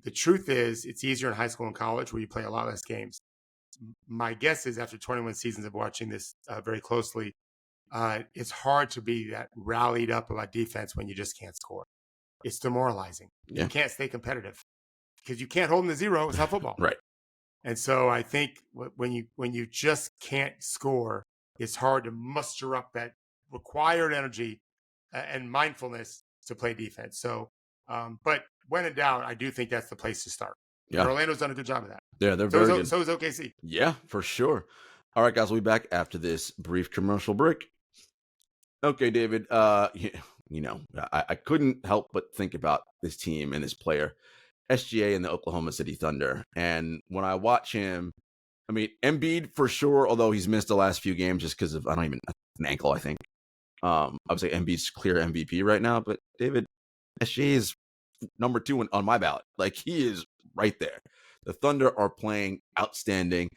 The truth is, it's easier in high school and college where you play a lot less games. My guess is after 21 seasons of watching this very closely, it's hard to be that rallied up about defense when you just can't score. It's demoralizing. Yeah. You can't stay competitive because you can't hold them to zero. It's not football. Right. And so I think when you just can't score, it's hard to muster up that required energy and mindfulness to play defense. So, but when in doubt, I do think that's the place to start. Yeah. And Orlando's done a good job of that. Yeah, they're very good. So is OKC. Yeah, for sure. All right, guys, we'll be back after this brief commercial break. Okay, David. I couldn't help but think about this team and this player, SGA and the Oklahoma City Thunder. And when I watch him, I mean, Embiid for sure, although he's missed the last few games just because of an ankle, I think. I would say Embiid's clear MVP right now, but David, SGA is number 2 on my ballot. Like, he is right there. The Thunder are playing outstanding.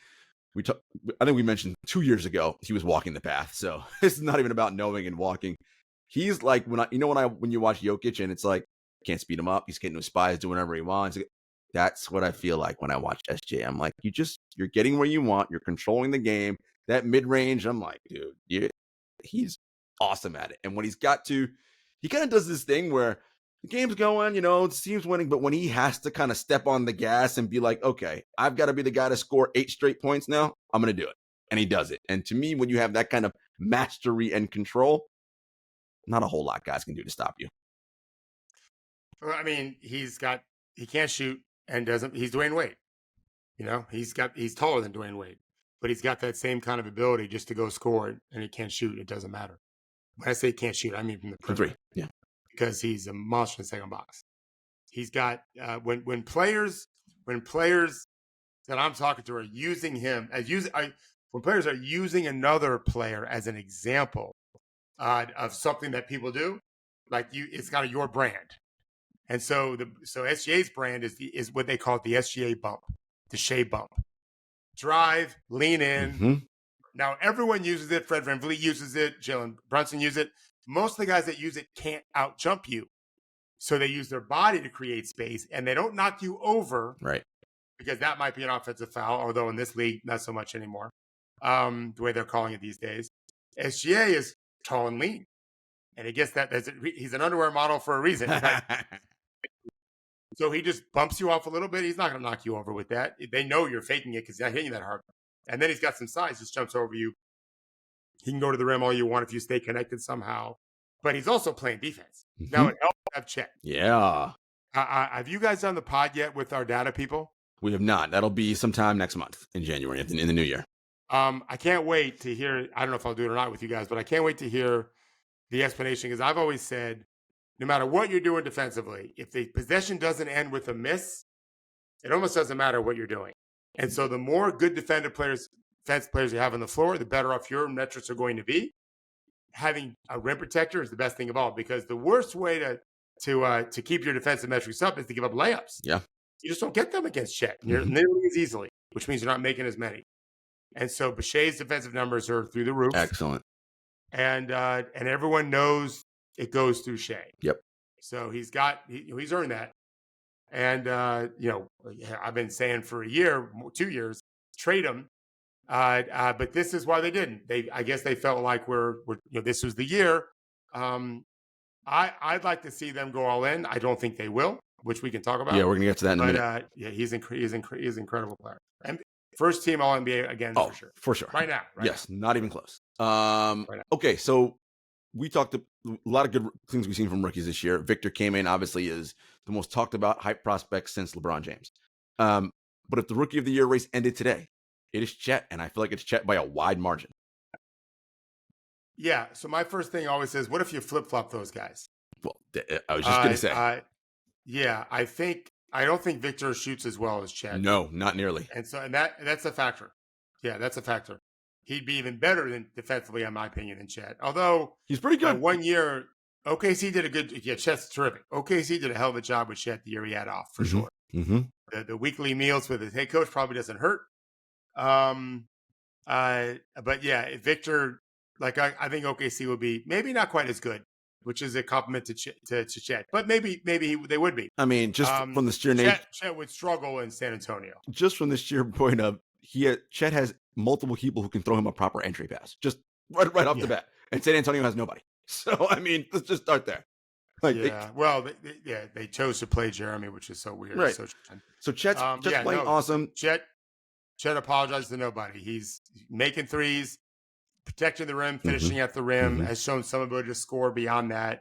I think we mentioned 2 years ago he was walking the path. So it's not even about knowing and walking. He's like when you watch Jokic and it's like can't speed him up. He's getting his spies, doing whatever he wants. That's what I feel like when I watch SJ. I'm like, you're getting where you want. You're controlling the game. That mid range, I'm like, dude, he's awesome at it. And when he kind of does this thing where the game's going, the team's winning, but when he has to kind of step on the gas and be like, okay, I've got to be the guy to score 8 straight points now, I'm going to do it. And he does it. And to me, when you have that kind of mastery and control, not a whole lot guys can do to stop you. Well, I mean, he can't shoot and he's Dwayne Wade. He's taller than Dwayne Wade, but he's got that same kind of ability just to go score and he can't shoot. It doesn't matter. When I say can't shoot, I mean from the perimeter. Yeah. Because he's a monster in the second box. He's got when players that I'm talking to are using him when players are using another player as an example of something that people do, it's got your brand. And so SGA's brand is what they call the SGA bump, the Shai bump. Drive, lean in. Mm-hmm. Now everyone uses it. Fred VanVleet uses it. Jalen Brunson uses it. Most of the guys that use it can't out jump you. So they use their body to create space and they don't knock you over. Right. Because that might be an offensive foul, although in this league, not so much anymore. The way they're calling it these days. SGA is tall and lean. And he gets that. He's an underwear model for a reason. Right? So he just bumps you off a little bit. He's not going to knock you over with that. They know you're faking it because he's not hitting you that hard. And then he's got some size, just jumps over you. He can go to the rim all you want if you stay connected somehow. But he's also playing defense. Mm-hmm. Now it helps to have Chet. Yeah. Have you guys done the pod yet with our data people? We have not. That'll be sometime next month in January, in the new year. I can't wait to hear. I don't know if I'll do it or not with you guys, but I can't wait to hear the explanation because I've always said, no matter what you're doing defensively, if the possession doesn't end with a miss, it almost doesn't matter what you're doing. And so the more good defensive players you have on the floor, the better off your metrics are going to be. Having a rim protector is the best thing of all because the worst way to keep your defensive metrics up is to give up layups. Yeah. You just don't get them against Chet nearly as easily, which means you're not making as many. And so Shai's defensive numbers are through the roof. Excellent. And everyone knows it goes through Shai. Yep. So he's earned that. And I've been saying for 2 years, trade him. But this is why they didn't. I guess they felt like this was the year. I'd like to see them go all in. I don't think they will, which we can talk about. Yeah, we're gonna get to that in a minute. He's an incredible player. And first team All NBA again for sure. For sure. Right now. Yes, not even close. Okay, so we talked a lot of good things we've seen from rookies this year. Victor came in, obviously, is the most talked about hype prospect since LeBron James. But if the Rookie of the Year race ended today, it is Chet, and I feel like it's Chet by a wide margin. Yeah, so my first thing always is, what if you flip-flop those guys? Well, I was just going to say. I don't think Victor shoots as well as Chet. No, not nearly. And that's a factor. Yeah, that's a factor. He'd be even better than defensively, in my opinion, than Chet. Although he's pretty good. 1 year, OKC did a good. Yeah, Chet's terrific. OKC did a hell of a job with Chet the year he had off for sure. Mm-hmm. The weekly meals with his head coach probably doesn't hurt. But yeah, Victor, I think OKC will be maybe not quite as good, which is a compliment to Chet. But maybe they would be. I mean, just from the sheer nature, Chet would struggle in San Antonio. Just from the sheer point of Chet has multiple people who can throw him a proper entry pass, just right off the bat, and San Antonio has nobody. So I mean, let's just start there. They chose to play Jeremy, which is so weird. Right. So Chet's playing awesome. Chet apologized to nobody. He's making threes, protecting the rim, finishing at the rim, has shown some ability to score beyond that.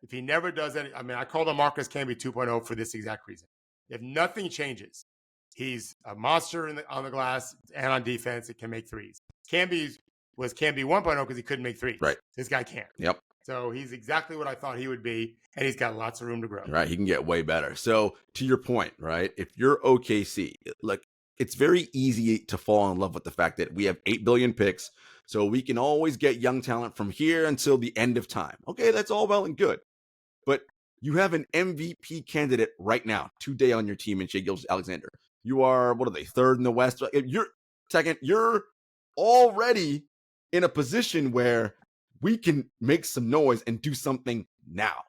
If he never does any, I call him Marcus Camby 2.0 for this exact reason. If nothing changes, He's a monster on the glass and on defense. It can make threes. Camby 1.0 because he couldn't make threes. Right. This guy can't. Yep. So he's exactly what I thought he would be, and he's got lots of room to grow. Right. He can get way better. So to your point, right? If you're OKC, like it's very easy to fall in love with the fact that we have 8 billion picks, so we can always get young talent from here until the end of time. Okay, that's all well and good. But you have an MVP candidate right now, today on your team in Shai Gilgeous-Alexander. You are, what are they, third in the West? You're already in a position where we can make some noise and do something now.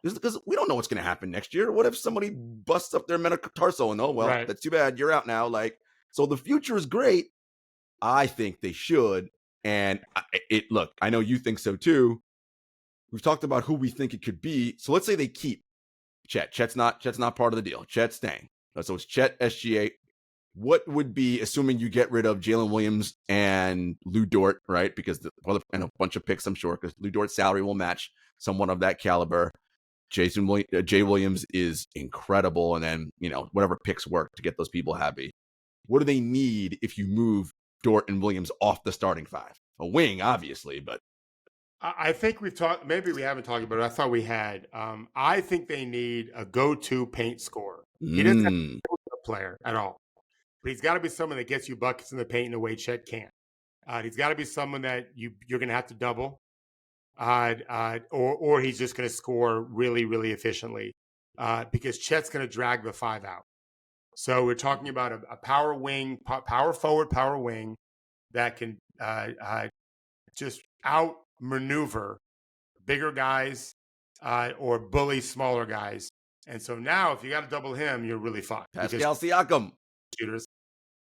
Because we don't know what's going to happen next year. What if somebody busts up their metatarsal and, oh, well, Right. that's too bad. You're out now. Like, so the future is great. I think they should. And look, I know you think so too. We've talked about who we think it could be. So let's say they keep Chet. Chet's not part of the deal. Chet's staying. So it's Chet, SGA. What would be, assuming you get rid of Jalen Williams and Lou Dort, right? Because and a bunch of picks, I'm sure, because Lou Dort's salary will match someone of that caliber. Jay Williams is incredible. And then, whatever picks work to get those people happy. What do they need if you move Dort and Williams off the starting five? A wing, obviously, but. I think we've talked, maybe we haven't talked about it. I thought we had. I think they need a go-to paint scorer. He doesn't have to be a player at all. But he's got to be someone that gets you buckets in the paint in a way Chet can't. He's got to be someone that you're going to have to double. Or he's just going to score really, really efficiently because Chet's going to drag the five out. So we're talking about a power wing, power forward, power wing that can just outmaneuver bigger guys or bully smaller guys. And so now if you got to double him, you're really fucked. Pascal Siakam. Shooters.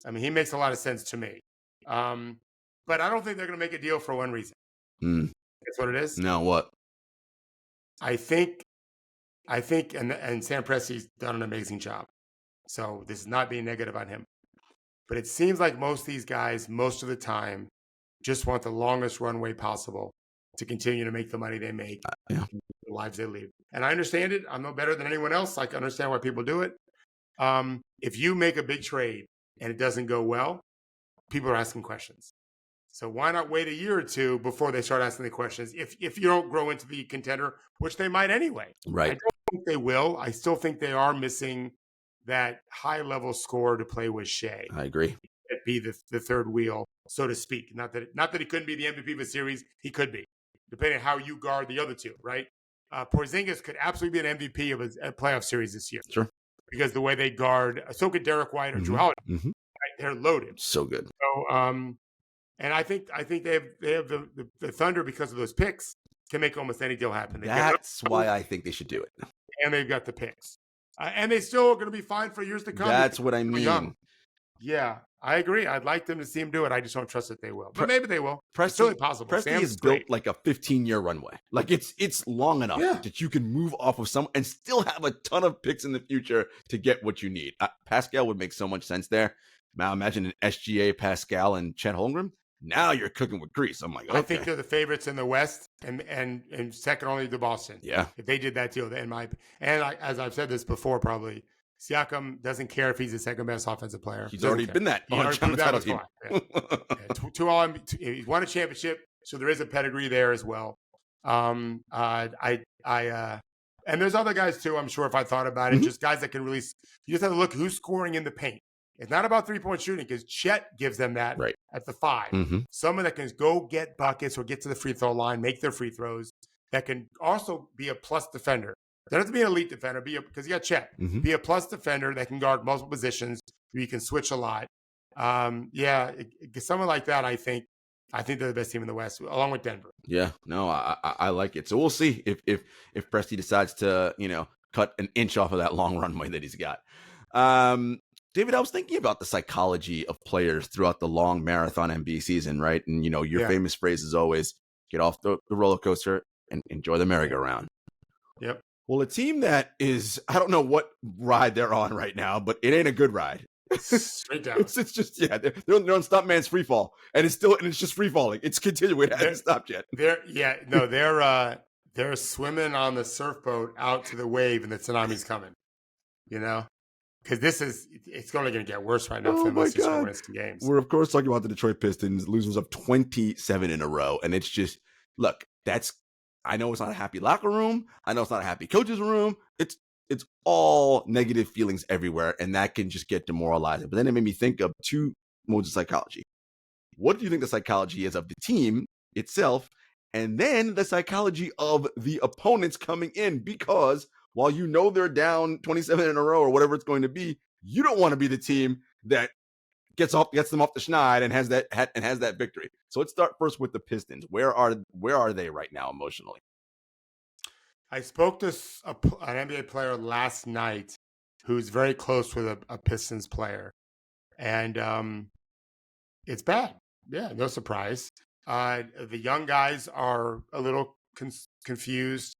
I mean, he makes a lot of sense to me. But I don't think they're going to make a deal for one reason. That's what it is. No, what? I think, and Sam Presti's done an amazing job. So this is not being negative on him. But it seems like most of these guys, most of the time, just want the longest runway possible to continue to make the money they make, the lives they live. And I understand it. I'm no better than anyone else. I can understand why people do it. If you make a big trade and it doesn't go well, people are asking questions. So why not wait a year or two before they start asking the questions? If you don't grow into the contender, which they might anyway. Right. I don't think they will. I still think they are missing that high-level scorer to play with Shai. I agree. That'd be the third wheel, so to speak. Not that he couldn't be the MVP of a series. He could be, depending on how you guard the other two, right? Porzingis could absolutely be an MVP of a playoff series this year. Sure. Because the way they guard, so could Derrick White or Drew Holiday. Right? They're loaded. So good. So, and I think they have the Thunder, because of those picks, can make almost any deal happen. That's why I think they should do it. And they've got the picks. And they still are going to be fine for years to come. That's what I mean. Young. Yeah, I agree. I'd like them to see him do it. I just don't trust that they will. But maybe they will. Presti, it's certainly possible. Presti is built like a 15-year runway. Like it's long enough that you can move off of some and still have a ton of picks in the future to get what you need. Pascal would make so much sense there. Now imagine an SGA, Pascal, and Chet Holmgren. Now you're cooking with grease. I'm like, okay. I think they're the favorites in the West and second only to Boston. Yeah. If they did that deal, as I've said this before, probably Siakam doesn't care if he's the second best offensive player. He's already been that on the title team. He's won a championship, so there is a pedigree there as well. And there's other guys too. I'm sure if I thought about it, just guys that can really. You just have to look who's scoring in the paint. It's not about 3-point shooting because Chet gives them that at the 5. Someone that can go get buckets or get to the free throw line, make their free throws, that can also be a plus defender. Doesn't have to be an elite defender, because you got Chet. Be a plus defender that can guard multiple positions. You can switch a lot. Someone like that, I think they're the best team in the West, along with Denver. Yeah, no, I like it. So we'll see if Presti decides to cut an inch off of that long runway that he's got. David, I was thinking about the psychology of players throughout the long marathon NBA season, right? And, your famous phrase is always get off the roller coaster and enjoy the merry-go-round. Yep. Well, a team that is, I don't know what ride they're on right now, but it ain't a good ride. Straight down. It's just, they're on Stuntman's free fall, and it's just free falling. It's continuing. It hasn't stopped yet. They're swimming on the surfboat out to the wave, and the tsunami's coming, because it's only going to get worse right now Oh for my them to God. win some games. We're, of course, talking about the Detroit Pistons, losers of 27 in a row. And it's just, look, I know it's not a happy locker room. I know it's not a happy coach's room. It's all negative feelings everywhere. And that can just get demoralizing. But then it made me think of two modes of psychology. What do you think the psychology is of the team itself? And then the psychology of the opponents coming in, because while you know they're down 27 in a row or whatever it's going to be, you don't want to be the team that gets them off the schneid and has that victory. So let's start first with the Pistons. Where are they right now emotionally? I spoke to an NBA player last night who's very close with a Pistons player, and it's bad. Yeah, no surprise. The young guys are a little confused.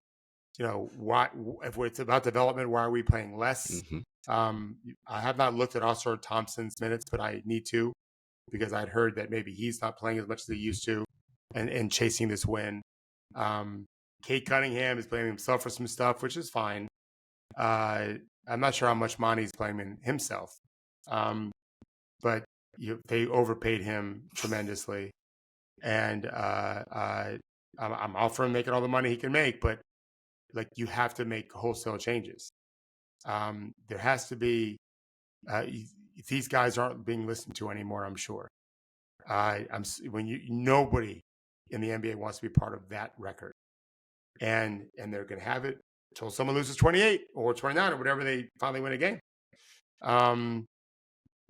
Why? If it's about development, why are we playing less? I have not looked at Oscar Thompson's minutes, but I need to, because I'd heard that maybe he's not playing as much as he used to, and chasing this win. Kate Cunningham is blaming himself for some stuff, which is fine. I'm not sure how much Monty's blaming himself, but they overpaid him tremendously, and I'm all for him making all the money he can make, but like, you have to make wholesale changes. There has to be. These guys aren't being listened to anymore, I'm sure. Nobody in the NBA wants to be part of that record, and they're going to have it until someone loses 28 or 29 or whatever they finally win a game.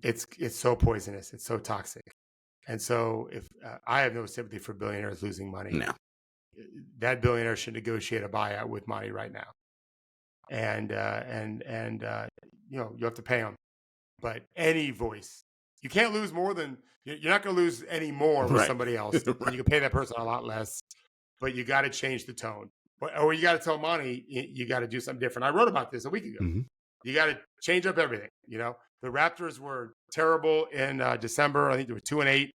It's so poisonous, it's so toxic, and so if I have no sympathy for billionaires losing money. No. That billionaire should negotiate a buyout with Monty right now, and you have to pay them. But any voice, you can't lose more than you're not going to lose any more with somebody else. Right. You can pay that person a lot less, but you got to change the tone, or you got to tell Monty you got to do something different. I wrote about this a week ago. You got to change up everything. The Raptors were terrible in December. I think they were 2-8.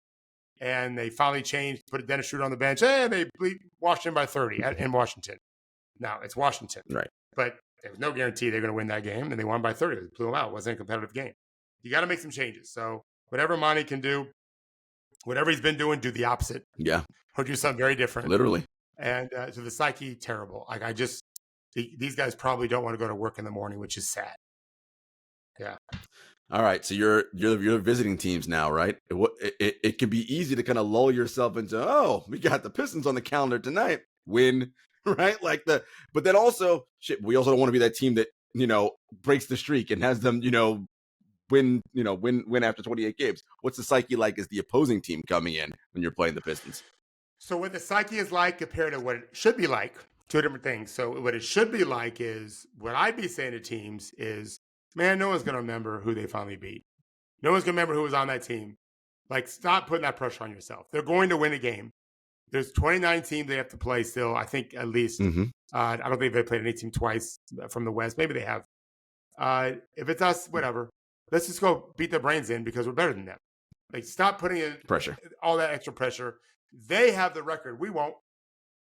And they finally changed, put Dennis Schroeder on the bench. And they beat Washington by 30 in Washington. Now, it's Washington. Right. But there's no guarantee they're going to win that game. And they won by 30. They blew them out. It wasn't a competitive game. You got to make some changes. So whatever Monty can do, whatever he's been doing, do the opposite. Yeah. Or do something very different. Literally. And so the psyche, terrible. Like, these guys probably don't want to go to work in the morning, which is sad. Yeah. All right, so you're visiting teams now, right? It can be easy to kind of lull yourself into, oh, we got the Pistons on the calendar tonight, win, right? But then also, we also don't want to be that team that breaks the streak and has them win after 28 games. What's the psyche like as the opposing team coming in when you're playing the Pistons? So what the psyche is like compared to what it should be like, two different things. So what it should be like is, what I'd be saying to teams is, man, no one's going to remember who they finally beat. No one's going to remember who was on that team. Like, stop putting that pressure on yourself. They're going to win a game. There's 29 teams they have to play still, I think, at least. I don't think they've played any team twice from the West. Maybe they have. If it's us, whatever. Let's just go beat their brains in, because we're better than them. Like, stop putting in pressure, all that extra pressure. They have the record. We won't.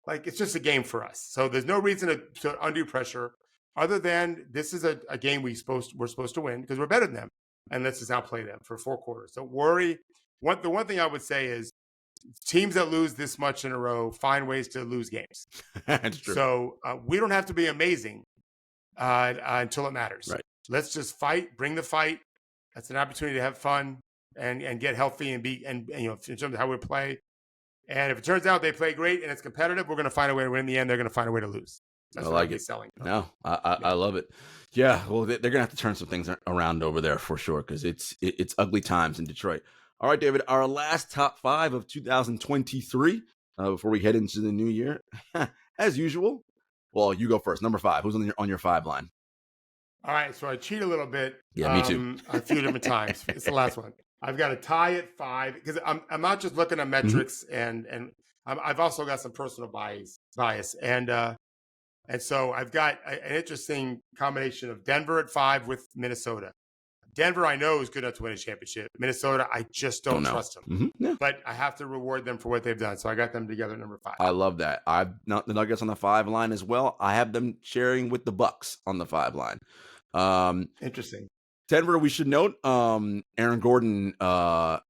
Like, it's just a game for us. So there's no reason to undue pressure, other than this is a game we're supposed to win because we're better than them. And let's just outplay them for 4 quarters. Don't worry. The one thing I would say is, teams that lose this much in a row find ways to lose games. That's true. So we don't have to be amazing until it matters. Right. Let's just fight, bring the fight. That's an opportunity to have fun and get healthy and be, and in terms of how we play. And if it turns out they play great and it's competitive, we're going to find a way to win. In the end, they're going to find a way to lose. That's I what like I'm it. Selling. No, I love it. Yeah, well, they're going to have to turn some things around over there for sure, because it's ugly times in Detroit. All right, David, our last top 5 of 2023 before we head into the new year. As usual, well, you go first. Number 5. Who's on your 5 line? All right, so I cheat a little bit. Yeah, me too. A few different times. It's the last one. I've got a tie at 5 because I'm not just looking at metrics, and I've also got some personal bias, and so I've got an interesting combination of Denver at 5 with Minnesota. Denver, I know, is good enough to win a championship. Minnesota, I just don't trust them. Yeah. But I have to reward them for what they've done. So I got them together at number 5. I love that. I've not the Nuggets on the 5 line as well. I have them sharing with the Bucks on the 5 line. Interesting. Denver, we should note, Aaron Gordon got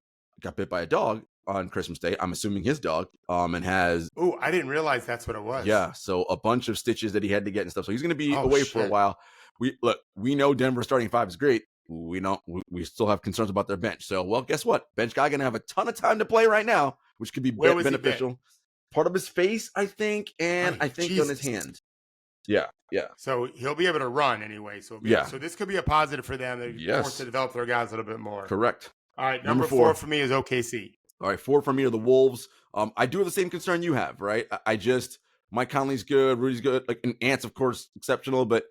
bit by a dog on Christmas Day. I'm assuming his dog, and has Oh, I didn't realize that's what it was. yeah, so a bunch of stitches that he had to get and stuff. So he's going to be away for a shit. while. We know Denver starting five is great. We still have concerns about their bench. So, well, guess what? Bench guy going to have a ton of time to play right now, which could be beneficial. Part of his face, I think, and I think on his hand. Yeah. So he'll be able to run anyway. So this could be a positive for them. They're forced to develop their guys a little bit more. Correct. All right, number 4 for me is OKC. All right, 4 for me are the Wolves. I do have the same concern you have, right? I just Mike Conley's good, Rudy's good, like, and Ant's of course exceptional, but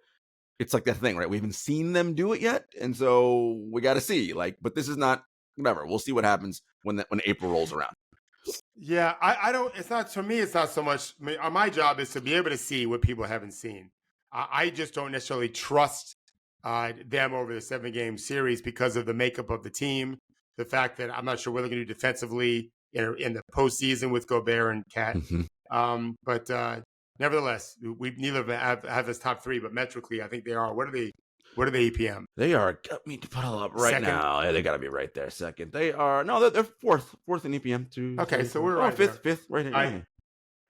it's like that thing, right? We haven't seen them do it yet, and so we got to see. Like, but this is not whatever. We'll see what happens when April rolls around. Yeah, I don't. It's not for me. It's not so much. My job is to be able to see what people haven't seen. I just don't necessarily trust them over the 7-game series because of the makeup of the team. The fact that I'm not sure what they're going to do defensively in the postseason with Gobert and Cat. Mm-hmm. But nevertheless, we neither of them have this top 3, but metrically, I think they are. What are they EPM? They are. Let me put it up right now. Yeah, they got to be right there. Second. They are. No, they're fourth in EPM too. Okay, so we're right fifth, right here.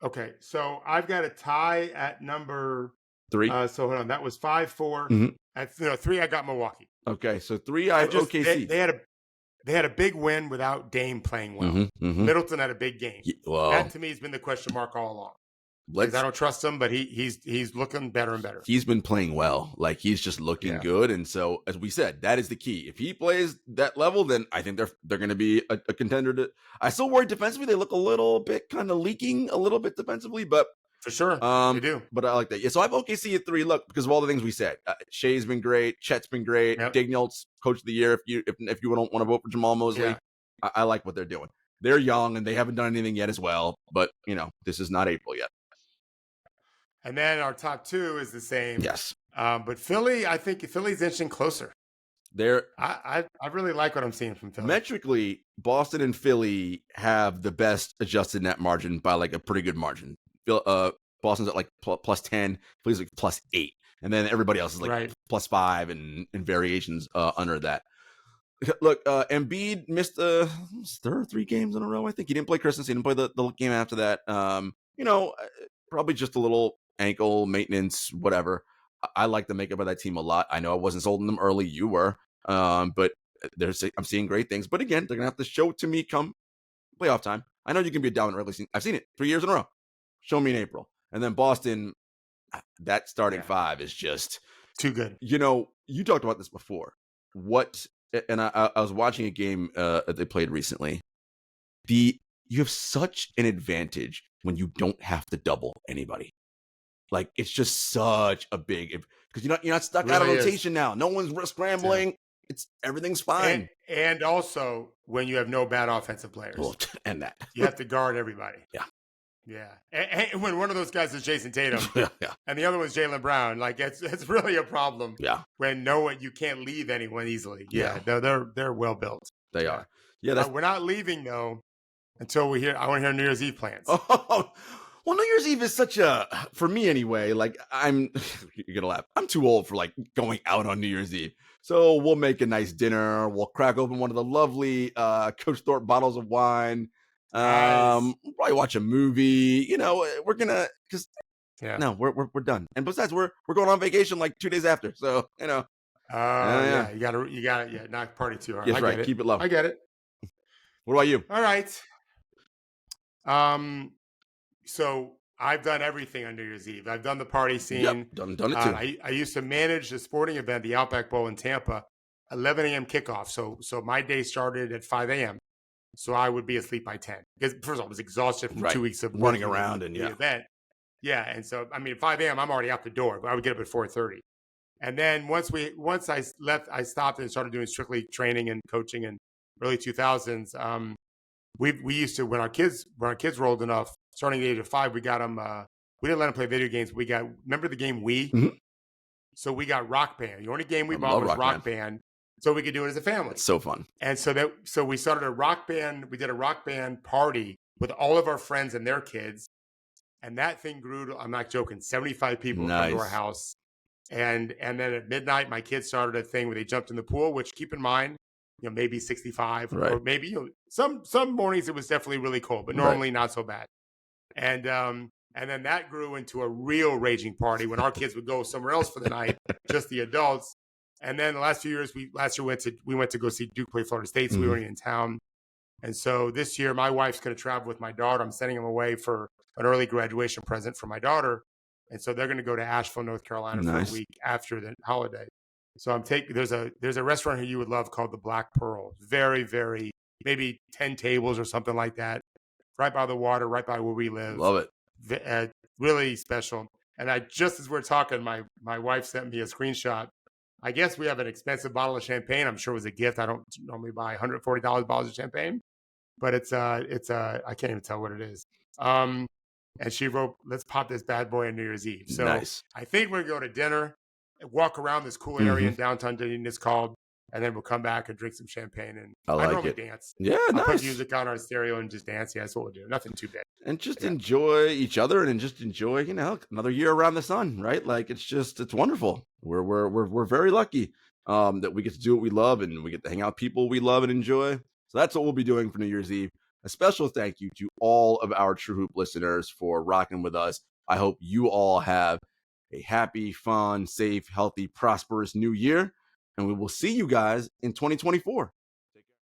Okay, so I've got a tie at number 3. So hold on, that was 5-4. Mm-hmm. At 3, I got Milwaukee. Okay, so 3, I have OKC. They had a big win without Dame playing well. Mm-hmm. Middleton had a big game. Well, that to me has been the question mark all along. Because I don't trust him, but he's looking better and better. He's been playing well. Like, he's just looking good. And so, as we said, that is the key. If he plays that level, then I think they're going to be a contender. I still worry defensively. They look a little bit kind of leaking a little bit defensively, but for sure, they do. But I like that. Yeah, so I have OKC at 3. Look, because of all the things we said. Shai's been great. Chet's been great. Yep. Dignolt's coach of the year. If you don't want to vote for Jamal Mosley, I like what they're doing. They're young and they haven't done anything yet as well. But this is not April yet. And then our top 2 is the same. Yes. But Philly, I think Philly's inching closer. I really like what I'm seeing from Philly. Metrically, Boston and Philly have the best adjusted net margin by like a pretty good margin. Boston's at like plus 10, Philly's like plus 8. And then everybody else is like plus 5 and variations under that. Look, Embiid missed 3 games in a row. I think he didn't play Christmas. He didn't play the game after that. Probably just a little ankle maintenance, whatever. I like the makeup of that team a lot. I know I wasn't sold on them early. You were. But I'm seeing great things. But again, they're going to have to show it to me come playoff time. I know you can be a dominant early season. I've seen it 3 years in a row. Show me in April. And then Boston, that starting 5 is just too good. You talked about this before. And I was watching a game that they played recently. You have such an advantage when you don't have to double anybody. Like, it's just such a big, because you're not stuck out of rotation now. No one's scrambling. Yeah. Everything's fine. And also when you have no bad offensive players. Well, and that you have to guard everybody. Yeah. And when one of those guys is Jason Tatum, and the other one's Jaylen Brown, like it's really a problem. Yeah. When you can't leave anyone easily. Yeah. They're well built. They are. Yeah. We're not leaving though until I want to hear New Year's Eve plans. Oh, well, New Year's Eve is for me anyway, like you're going to laugh. I'm too old for like going out on New Year's Eve. So we'll make a nice dinner. We'll crack open one of the lovely Coach Thorpe bottles of wine. Nice. We'll probably watch a movie. We're going to, because no, we're done. And besides, we're going on vacation like 2 days after. So, you got to not party too hard. Yes, right. Keep it low. I get it. What about you? All right. So I've done everything on New Year's Eve. I've done the party scene. Yep, done it too. I used to manage the sporting event, the Outback Bowl in Tampa, 11 a.m. kickoff. So my day started at 5 a.m. So I would be asleep by 10. Because first of all, I was exhausted from 2 weeks of running around and the event. Yeah, and so at 5 a.m. I'm already out the door, but I would get up at 4:30. And then once I left, I stopped and started doing strictly training and coaching in early 2000s. We used to, when our kids rolled enough, starting at the age of 5, we got them. We didn't let them play video games. Remember the game Wii? Mm-hmm. So we got Rock Band. The only game we bought was Rock Band, so we could do it as a family. It's so fun. And so we started a Rock Band. We did a Rock Band party with all of our friends and their kids, and that thing grew to, I'm not joking, 75 people come to our house. And then at midnight, my kids started a thing where they jumped in the pool, which keep in mind, maybe 65 Right. or maybe some mornings it was definitely really cold, but Right. normally not so bad. And then that grew into a real raging party when our kids would go somewhere else for the night, just the adults. And then the last few years, we went to go see Duke play Florida State, so we weren't in town. And so this year, my wife's going to travel with my daughter. I'm sending them away for an early graduation present for my daughter. And so they're going to go to Asheville, North Carolina for a week after the holiday. So there's a restaurant here you would love called the Black Pearl. Very, very, maybe 10 tables or something like that. Right by the water, right by where we live. Love it. Really special. And just as we're talking, my wife sent me a screenshot. I guess we have an expensive bottle of champagne. I'm sure it was a gift. I don't normally buy $140 bottles of champagne, but it's I can't even tell what it is. And she wrote, "Let's pop this bad boy on New Year's Eve." So nice. I think we're going to go to dinner, walk around this cool area in downtown Dunedin, it's called, and then we'll come back and drink some champagne. And I normally it. Dance. Yeah, I'll nice. put music on our stereo and just dance. Yeah, that's what we'll do. Nothing too big. And just enjoy each other and just enjoy, another year around the sun, right? Like it's wonderful. We're very lucky that we get to do what we love and we get to hang out with people we love and enjoy. So that's what we'll be doing for New Year's Eve. A special thank you to all of our True Hoop listeners for rocking with us. I hope you all have a happy, fun, safe, healthy, prosperous new year. And we will see you guys in 2024.